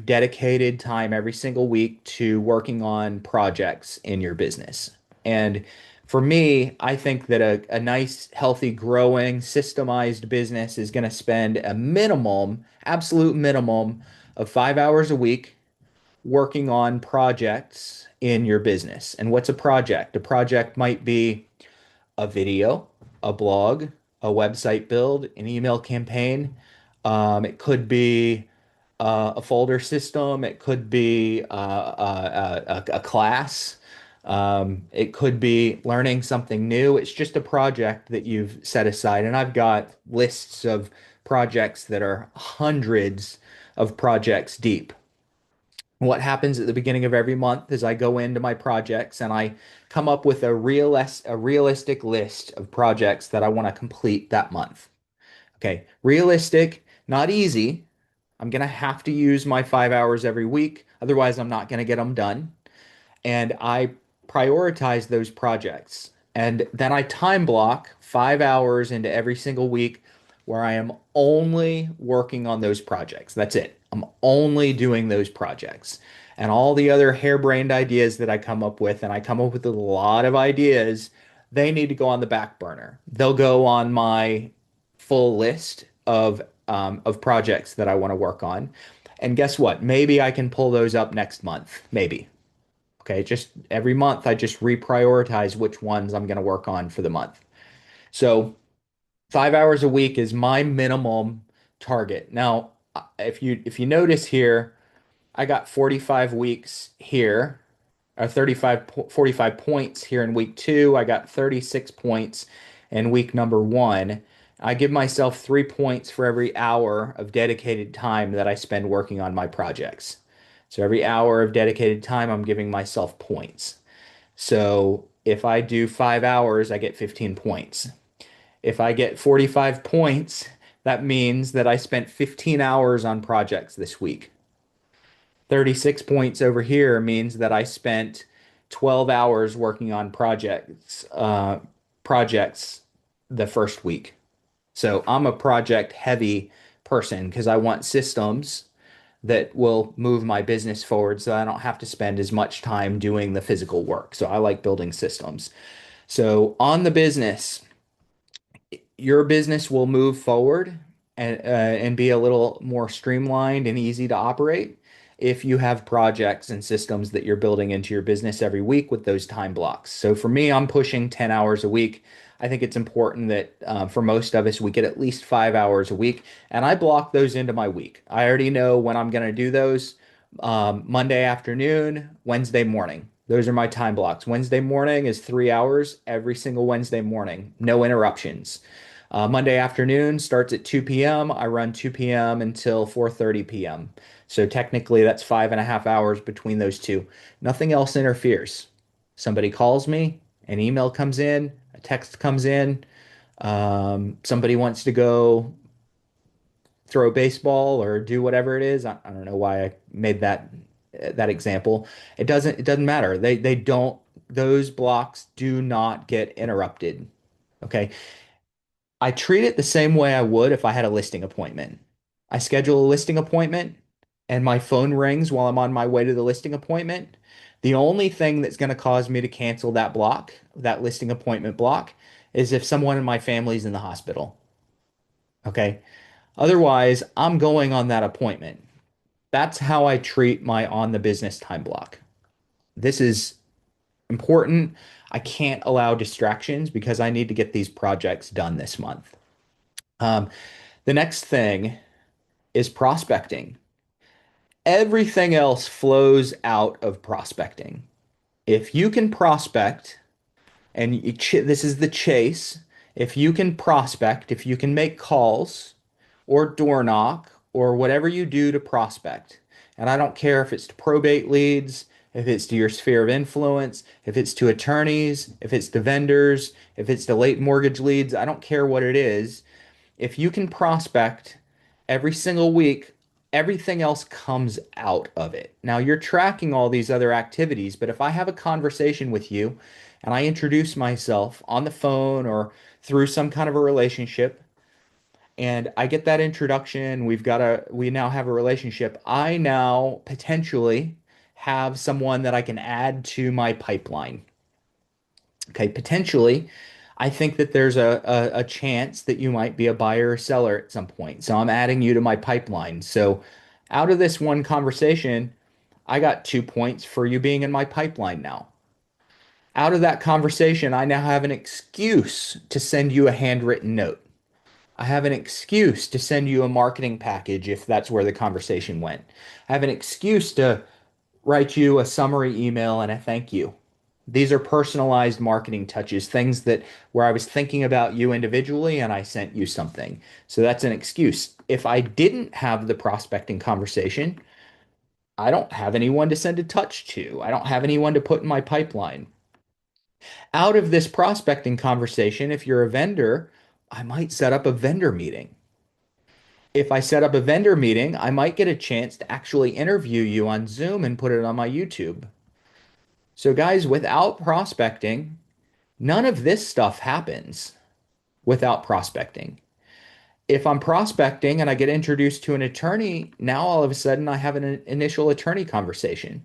dedicated time every single week to working on projects in your business. And for me, I think that a nice, healthy, growing, systemized business is going to spend a minimum, absolute minimum of 5 hours a week working on projects in your business. And what's a project? A project might be a video, a blog, a website build, an email campaign. It could be a folder system. It could be a class. It could be learning something new. It's just a project that you've set aside. And I've got lists of projects that are hundreds of projects deep. What happens at the beginning of every month is I go into my projects and I come up with a realistic list of projects that I want to complete that month. Okay, realistic, not easy. I'm gonna have to use my 5 hours every week, otherwise I'm not gonna get them done. And I prioritize those projects. And then I time block 5 hours into every single week where I am only working on those projects. That's it. I'm only doing those projects. And all the other harebrained ideas that I come up with, and I come up with a lot of ideas, they need to go on the back burner. They'll go on my full list of projects that I want to work on. And guess what? Maybe I can pull those up next month. Maybe. Okay, just every month I just reprioritize which ones I'm going to work on for the month. So 5 hours a week is my minimum target. Now, if you notice here, I got 45 weeks here, or 45 points here in week two. I got 36 points in week number one. I give myself 3 points for every hour of dedicated time that I spend working on my projects. So every hour of dedicated time, I'm giving myself points. So if I do 5 hours, I get 15 points. If I get 45 points, that means that I spent 15 hours on projects this week. 36 points over here means that I spent 12 hours working on projects the first week. So I'm a project heavy person because I want systems that will move my business forward so I don't have to spend as much time doing the physical work. So I like building systems. So on the business, your business will move forward and be a little more streamlined and easy to operate if you have projects and systems that you're building into your business every week with those time blocks. So for me, I'm pushing 10 hours a week. I think it's important that for most of us, we get at least 5 hours a week, and I block those into my week. I already know when I'm going to do those. Monday afternoon, Wednesday morning. Those are my time blocks. Wednesday morning is 3 hours every single Wednesday morning, no interruptions. Monday afternoon starts at 2 p.m. I run 2 p.m. until 4:30 p.m. So technically, that's 5.5 hours between those two. Nothing else interferes. Somebody calls me, an email comes in, a text comes in, somebody wants to go throw a baseball or do whatever it is. I don't know why I made that example. It doesn't matter. They don't those blocks do not get interrupted. Okay. I treat it the same way I would if I had a listing appointment. I schedule a listing appointment and my phone rings while I'm on my way to the listing appointment. The only thing that's going to cause me to cancel that block, that listing appointment block, is if someone in my family's in the hospital. Okay. Otherwise, I'm going on that appointment. That's how I treat my on the business time block. This is important. I can't allow distractions because I need to get these projects done this month. Um, the next thing is prospecting. Everything else flows out of prospecting. If you can prospect, and this is the chase, if you can prospect, if you can make calls or door knock or whatever you do to prospect, and I don't care if it's to probate leads, if it's to your sphere of influence, if it's to attorneys, if it's to vendors, if it's to late mortgage leads, I don't care what it is. If you can prospect every single week, everything else comes out of it. Now you're tracking all these other activities, but if I have a conversation with you and I introduce myself on the phone or through some kind of a relationship and I get that introduction, we now have a relationship. I now potentially have someone that I can add to my pipeline. Okay, potentially, I think that there's a chance that you might be a buyer or seller at some point. So I'm adding you to my pipeline. So out of this one conversation, I got 2 points for you being in my pipeline now. Out of that conversation, I now have an excuse to send you a handwritten note. I have an excuse to send you a marketing package if that's where the conversation went. I have an excuse to write you a summary email and a thank you. These are personalized marketing touches, things that where I was thinking about you individually and I sent you something. So that's an excuse. If I didn't have the prospecting conversation, I don't have anyone to send a touch to. I don't have anyone to put in my pipeline. Out of this prospecting conversation, if you're a vendor, I might set up a vendor meeting. If I set up a vendor meeting, I might get a chance to actually interview you on Zoom and put it on my YouTube. So, guys, without prospecting, none of this stuff happens without prospecting. If I'm prospecting and I get introduced to an attorney, now all of a sudden I have an initial attorney conversation.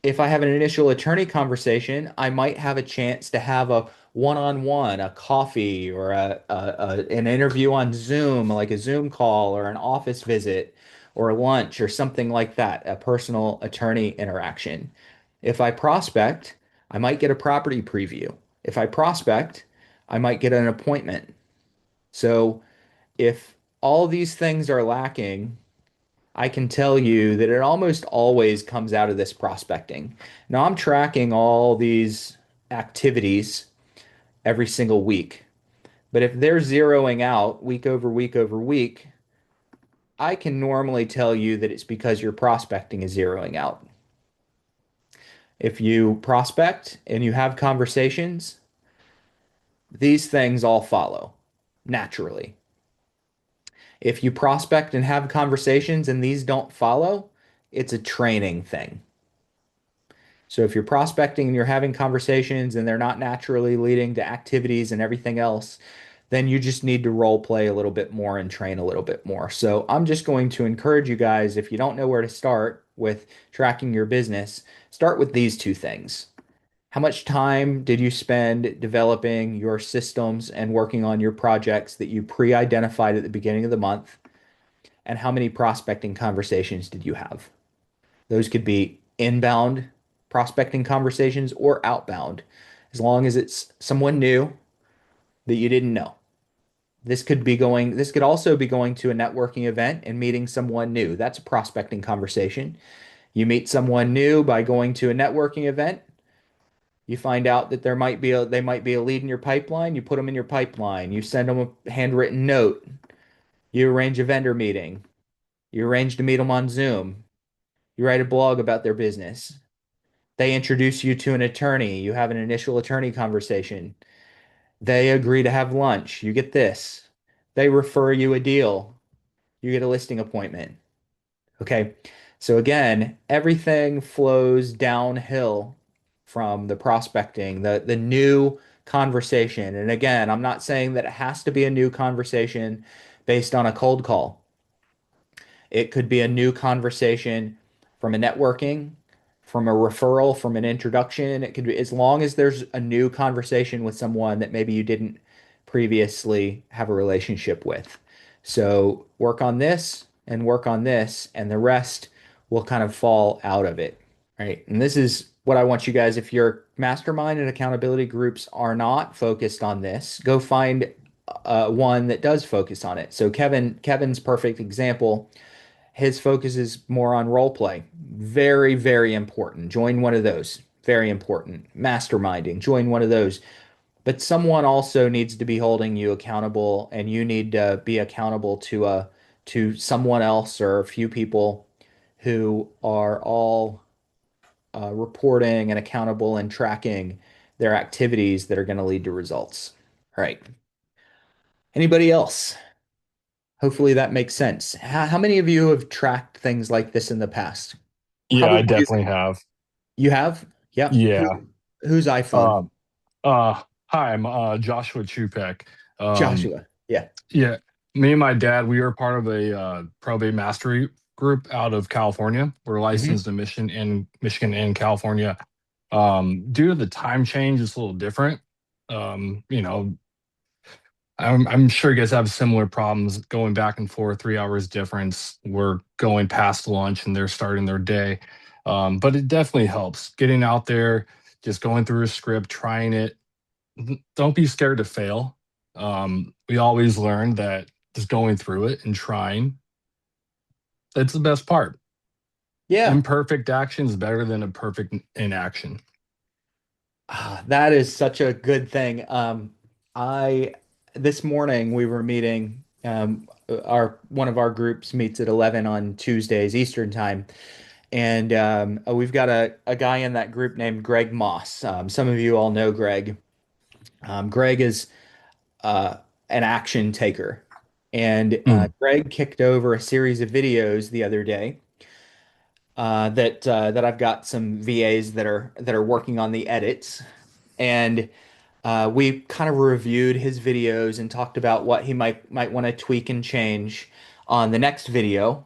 If I have an initial attorney conversation, I might have a chance to have a one-on-one, a coffee, or an interview on Zoom, like a Zoom call or an office visit or lunch or something like that, a personal attorney interaction. If I prospect, I might get a property preview. If I prospect, I might get an appointment. So if all these things are lacking, I can tell you that it almost always comes out of this prospecting. Now, I'm tracking all these activities every single week, but if they're zeroing out week over week over week, I can normally tell you that it's because your prospecting is zeroing out. If you prospect and you have conversations, these things all follow naturally. If you prospect and have conversations and these don't follow, it's a training thing. So if you're prospecting and you're having conversations and they're not naturally leading to activities and everything else, then you just need to role play a little bit more and train a little bit more. So I'm just going to encourage you guys, if you don't know where to start with tracking your business, start with these two things. How much time did you spend developing your systems and working on your projects that you pre-identified at the beginning of the month? And how many prospecting conversations did you have? Those could be inbound prospecting conversations or outbound, as long as it's someone new that you didn't know. This could also be going to a networking event and meeting someone new. That's a prospecting conversation. You meet someone new by going to a networking event. You find out that they might be a lead in your pipeline. You put them in your pipeline. You send them a handwritten note. You arrange a vendor meeting. You arrange to meet them on Zoom. You write a blog about their business. They introduce you to an attorney. You have an initial attorney conversation. They agree to have lunch. You get this. They refer you a deal. You get a listing appointment. Okay. So again, everything flows downhill from the prospecting, the new conversation. And again, I'm not saying that it has to be a new conversation based on a cold call. It could be a new conversation from a networking, from a referral, from an introduction. It could be as long as there's a new conversation with someone that maybe you didn't previously have a relationship with. So work on this and work on this, and the rest will kind of fall out of it. Right. And this is what I want you guys, if your mastermind and accountability groups are not focused on this, go find one that does focus on it. So Kevin's perfect example. His focus is more on role play. Very, very important. Join one of those. Very important. Masterminding. Join one of those. But someone also needs to be holding you accountable, and you need to be accountable to someone else or a few people who are all reporting and accountable and tracking their activities that are going to lead to results. All right. Anybody else? Hopefully that makes sense. How many of you have tracked things like this in the past? Yeah, I Probably definitely have. you have. Yep. Yeah. Whose iPhone? Um, Hi, I'm Joshua Chupek. Um, Joshua. Yeah. yeah, me and my dad, we are part of a probate mastery group out of California. We're Hmm. licensed in Michigan and California. Due to the time change, it's a little different. You know, I'm sure you guys have similar problems going back and forth, 3 hours difference. We're going past lunch and they're starting their day. But it definitely helps getting out there, just going through a script, trying it. Don't be scared to fail. We always learn that just going through it and trying, that's the best part. Yeah. Imperfect action is better than a perfect inaction. That is such a good thing. I This morning we were meeting. Our one of our groups meets at 11 on Tuesdays Eastern time, and we've got a guy in that group named Greg Moss. Some of you all know Greg. Greg is uh, an action taker, and Mm, Greg kicked over a series of videos the other day that I've got some VAs that are working on the edits, and we kind of reviewed his videos and talked about what he might want to tweak and change on the next video.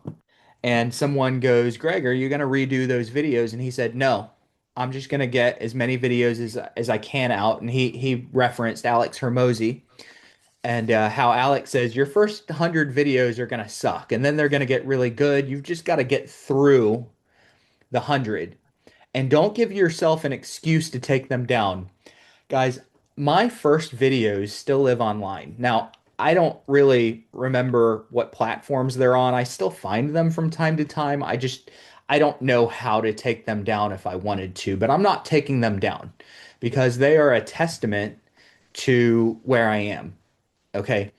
And someone goes, "Greg, are you going to redo those videos?" And he said, "No, I'm just going to get as many videos as I can out." And he referenced Alex Hermosi and how Alex says your first 100 videos are going to suck, and then they're going to get really good. You've just got to get through the 100, and don't give yourself an excuse to take them down. Guys, my first videos still live online. Now, I don't really remember what platforms they're on. I still find them from time to time. I don't know how to take them down if I wanted to, but I'm not taking them down because they are a testament to where I am. Okay.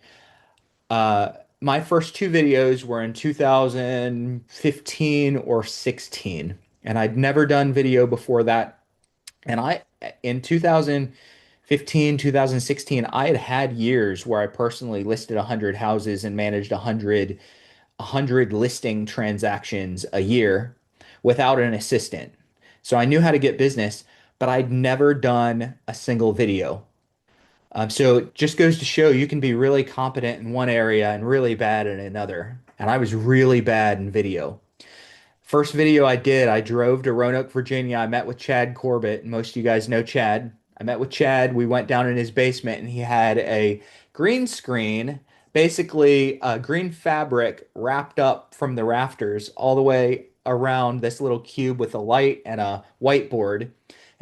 My first two videos were in 2015 or 16, and I'd never done video before that. And in 2015, 2016, I had had years where I personally listed 100 houses and managed 100 listing transactions a year without an assistant. So I knew how to get business, but I'd never done a single video. So it just goes to show you can be really competent in one area and really bad in another. And I was really bad in video. First video I did, I drove to Roanoke, Virginia. I met with Chad Corbett, and most of you guys know Chad. I met with Chad. We went down in his basement, and he had a green screen, basically a green fabric wrapped up from the rafters all the way around this little cube with a light and a whiteboard.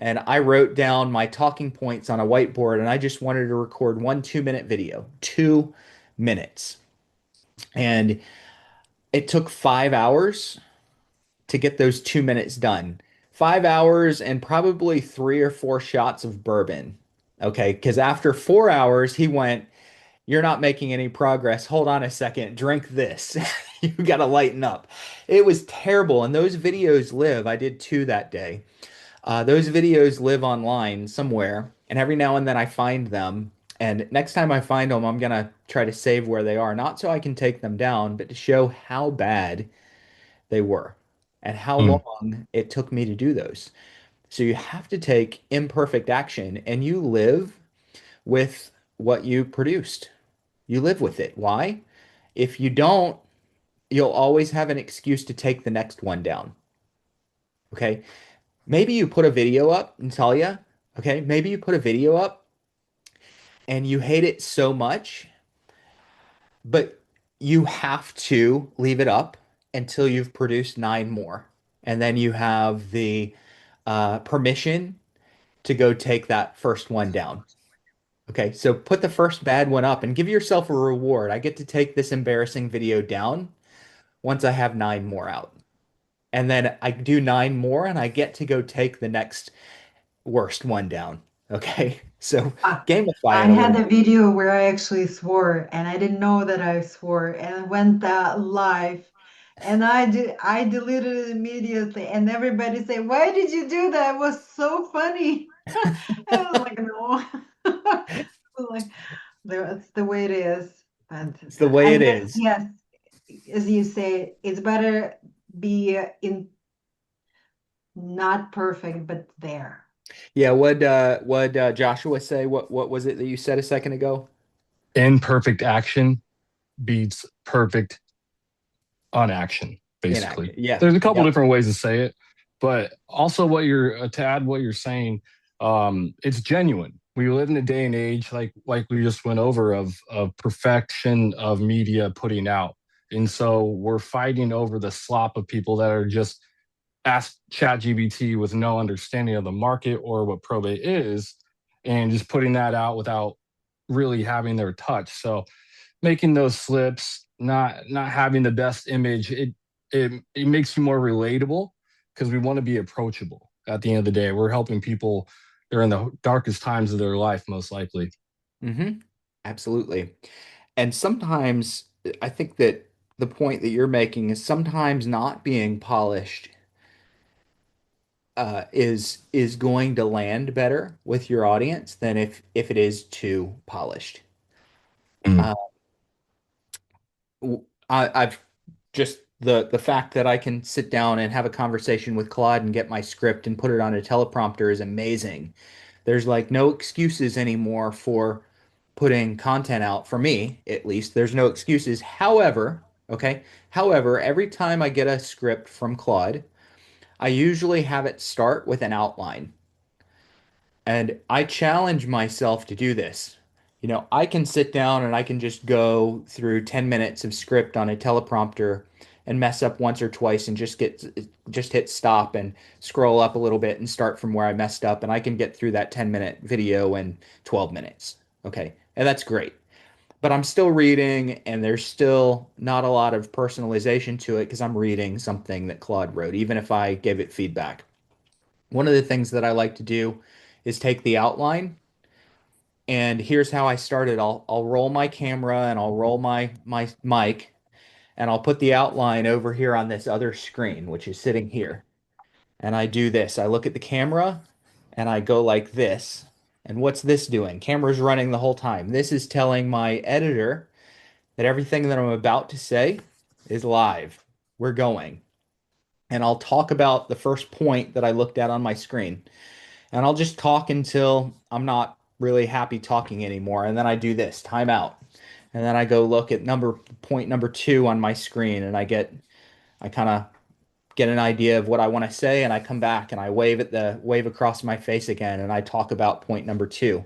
And I wrote down my talking points on a whiteboard, and I just wanted to record one 2 minute video, 2 minutes. And it took 5 hours to get those 2 minutes done. 5 hours and probably three or four shots of bourbon. Okay, because after 4 hours, he went, "You're not making any progress. Hold on a second. Drink this. You got to lighten up." It was terrible. And those videos live. I did two that day. Those videos live online somewhere. And every now and then I find them. And next time I find them, I'm going to try to save where they are, not so I can take them down, but to show how bad they were and how Mm. long it took me to do those. So you have to take imperfect action and you live with what you produced. You live with it. Why? If you don't, you'll always have an excuse to take the next one down. Okay. Maybe you put a video up and tell you, okay, maybe you put a video up and you hate it so much, but you have to leave it up until you've produced nine more. And then you have the permission to go take that first one down. Okay, so put the first bad one up and give yourself a reward. I get to take this embarrassing video down once I have nine more out. And then I do nine more and I get to go take the next worst one down. Okay, so Uh, gamify I it a had little a bit. video where I actually swore, and I didn't know that I swore, and it went live, and I deleted it immediately, and everybody said, "Why did you do that? It was so funny." I was like, "No," I was like, that's the way it is. And It's the way I it guess is. yes, as you say, it's better be in not perfect, but there. Yeah, what Joshua say? What was it that you said a second ago? Imperfect action beats perfect on action, basically. Inaccurate. Yeah. There's a couple Yep. different ways to say it, but also what you're to add what you're saying, it's genuine. We live in a day and age like we just went over of perfection of media putting out. And so we're fighting over the slop of people that are just ask ChatGPT with no understanding of the market or what probate is, and just putting that out without really having their touch. So making those slips, not having the best image, it makes you more relatable because we want to be approachable. At the end of the day, we're helping people. They're in the darkest times of their life, most likely. Hmm. Absolutely. And sometimes I think that the point that you're making is sometimes not being polished is going to land better with your audience than if it is too polished. Mm. Uh, I've just the fact that I can sit down and have a conversation with Claude and get my script and put it on a teleprompter is amazing. There's like no excuses anymore for putting content out for me, at least. There's no excuses. However, okay, however, every time I get a script from Claude, I usually have it start with an outline. And I challenge myself to do this. I can sit down and I can just go through 10 minutes of script on a teleprompter and mess up once or twice and just hit stop and scroll up a little bit and start from where I messed up and I can get through that 10-minute video in 12 minutes. Okay. And that's great. But I'm still reading and there's still not a lot of personalization to it because I'm reading something that Claude wrote, even if I gave it feedback. One of the things that I like to do is take the outline And here's how I started. I'll roll my camera and I'll roll my mic and I'll put the outline over here on this other screen, which is sitting here. And I do this. I look at the camera and I go like this. And what's this doing? Camera's running the whole time. This is telling my editor that everything that I'm about to say is live. We're going. And I'll talk about the first point that I looked at on my screen. And I'll just talk until I'm not really happy talking anymore. And then I do this, time out. And then I go look at point number 2 on my screen and I kind of get an idea of what I want to say and I come back and I wave across my face again and I talk about point number 2.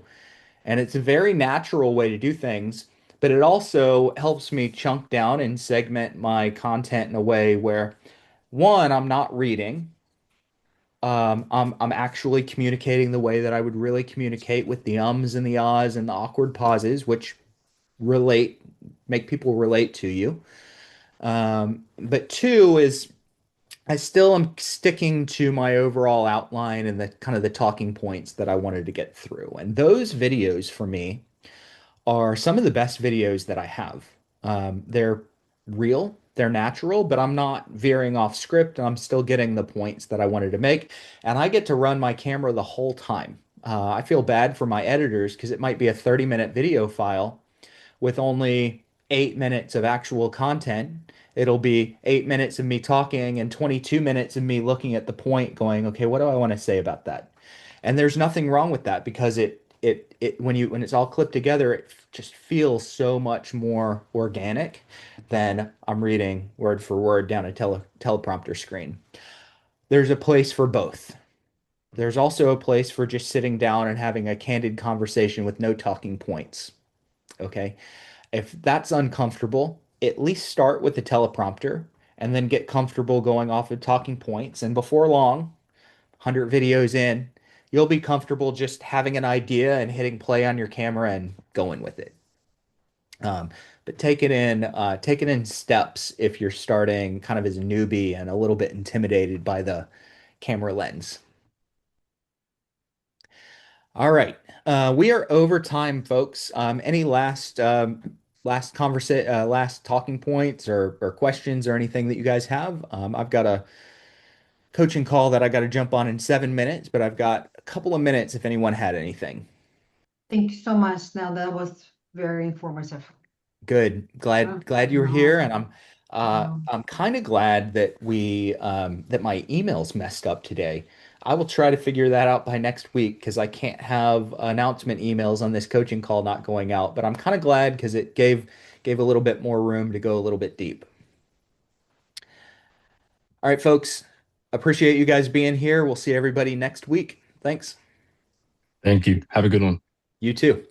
And it's a very natural way to do things, but it also helps me chunk down and segment my content in a way where one, I'm not reading. I'm actually communicating the way that I would really communicate with the ums and the ahs and the awkward pauses, which relate, make people relate to you. But two is I still am sticking to my overall outline and the kind of the talking points that I wanted to get through. And those videos for me are some of the best videos that I have. They're real, they're natural, but I'm not veering off script and I'm still getting the points that I wanted to make. And I get to run my camera the whole time. I feel bad for my editors because it might be a 30-minute video file with only 8 minutes of actual content. It'll be 8 minutes of me talking and 22 minutes of me looking at the point going, okay, what do I want to say about that? And there's nothing wrong with that because it when it's all clipped together, it just feels so much more organic than I'm reading word for word down a teleprompter screen. There's a place for both. There's also a place for just sitting down and having a candid conversation with no talking points. Okay. If that's uncomfortable, at least start with the teleprompter and then get comfortable going off of talking points. And before long, 100 videos in, you'll be comfortable just having an idea and hitting play on your camera and going with it. Um, but take it in steps if you're starting kind of as a newbie and a little bit intimidated by the camera lens. All right. We are over time, folks. Any last talking points or questions or anything that you guys have? I've got a coaching call that I got to jump on in 7 minutes, but I've got a couple of minutes if anyone had anything. Thank you so much. Now that was very informative. Good. Glad you were here, No, and no. I'm kind of glad that we that my emails messed up today. I will try to figure that out by next week because I can't have announcement emails on this coaching call not going out. But I'm kind of glad because it gave a little bit more room to go a little bit deep. All right, folks. Appreciate you guys being here. We'll see everybody next week. Thanks. Thank you. Have a good one. You too.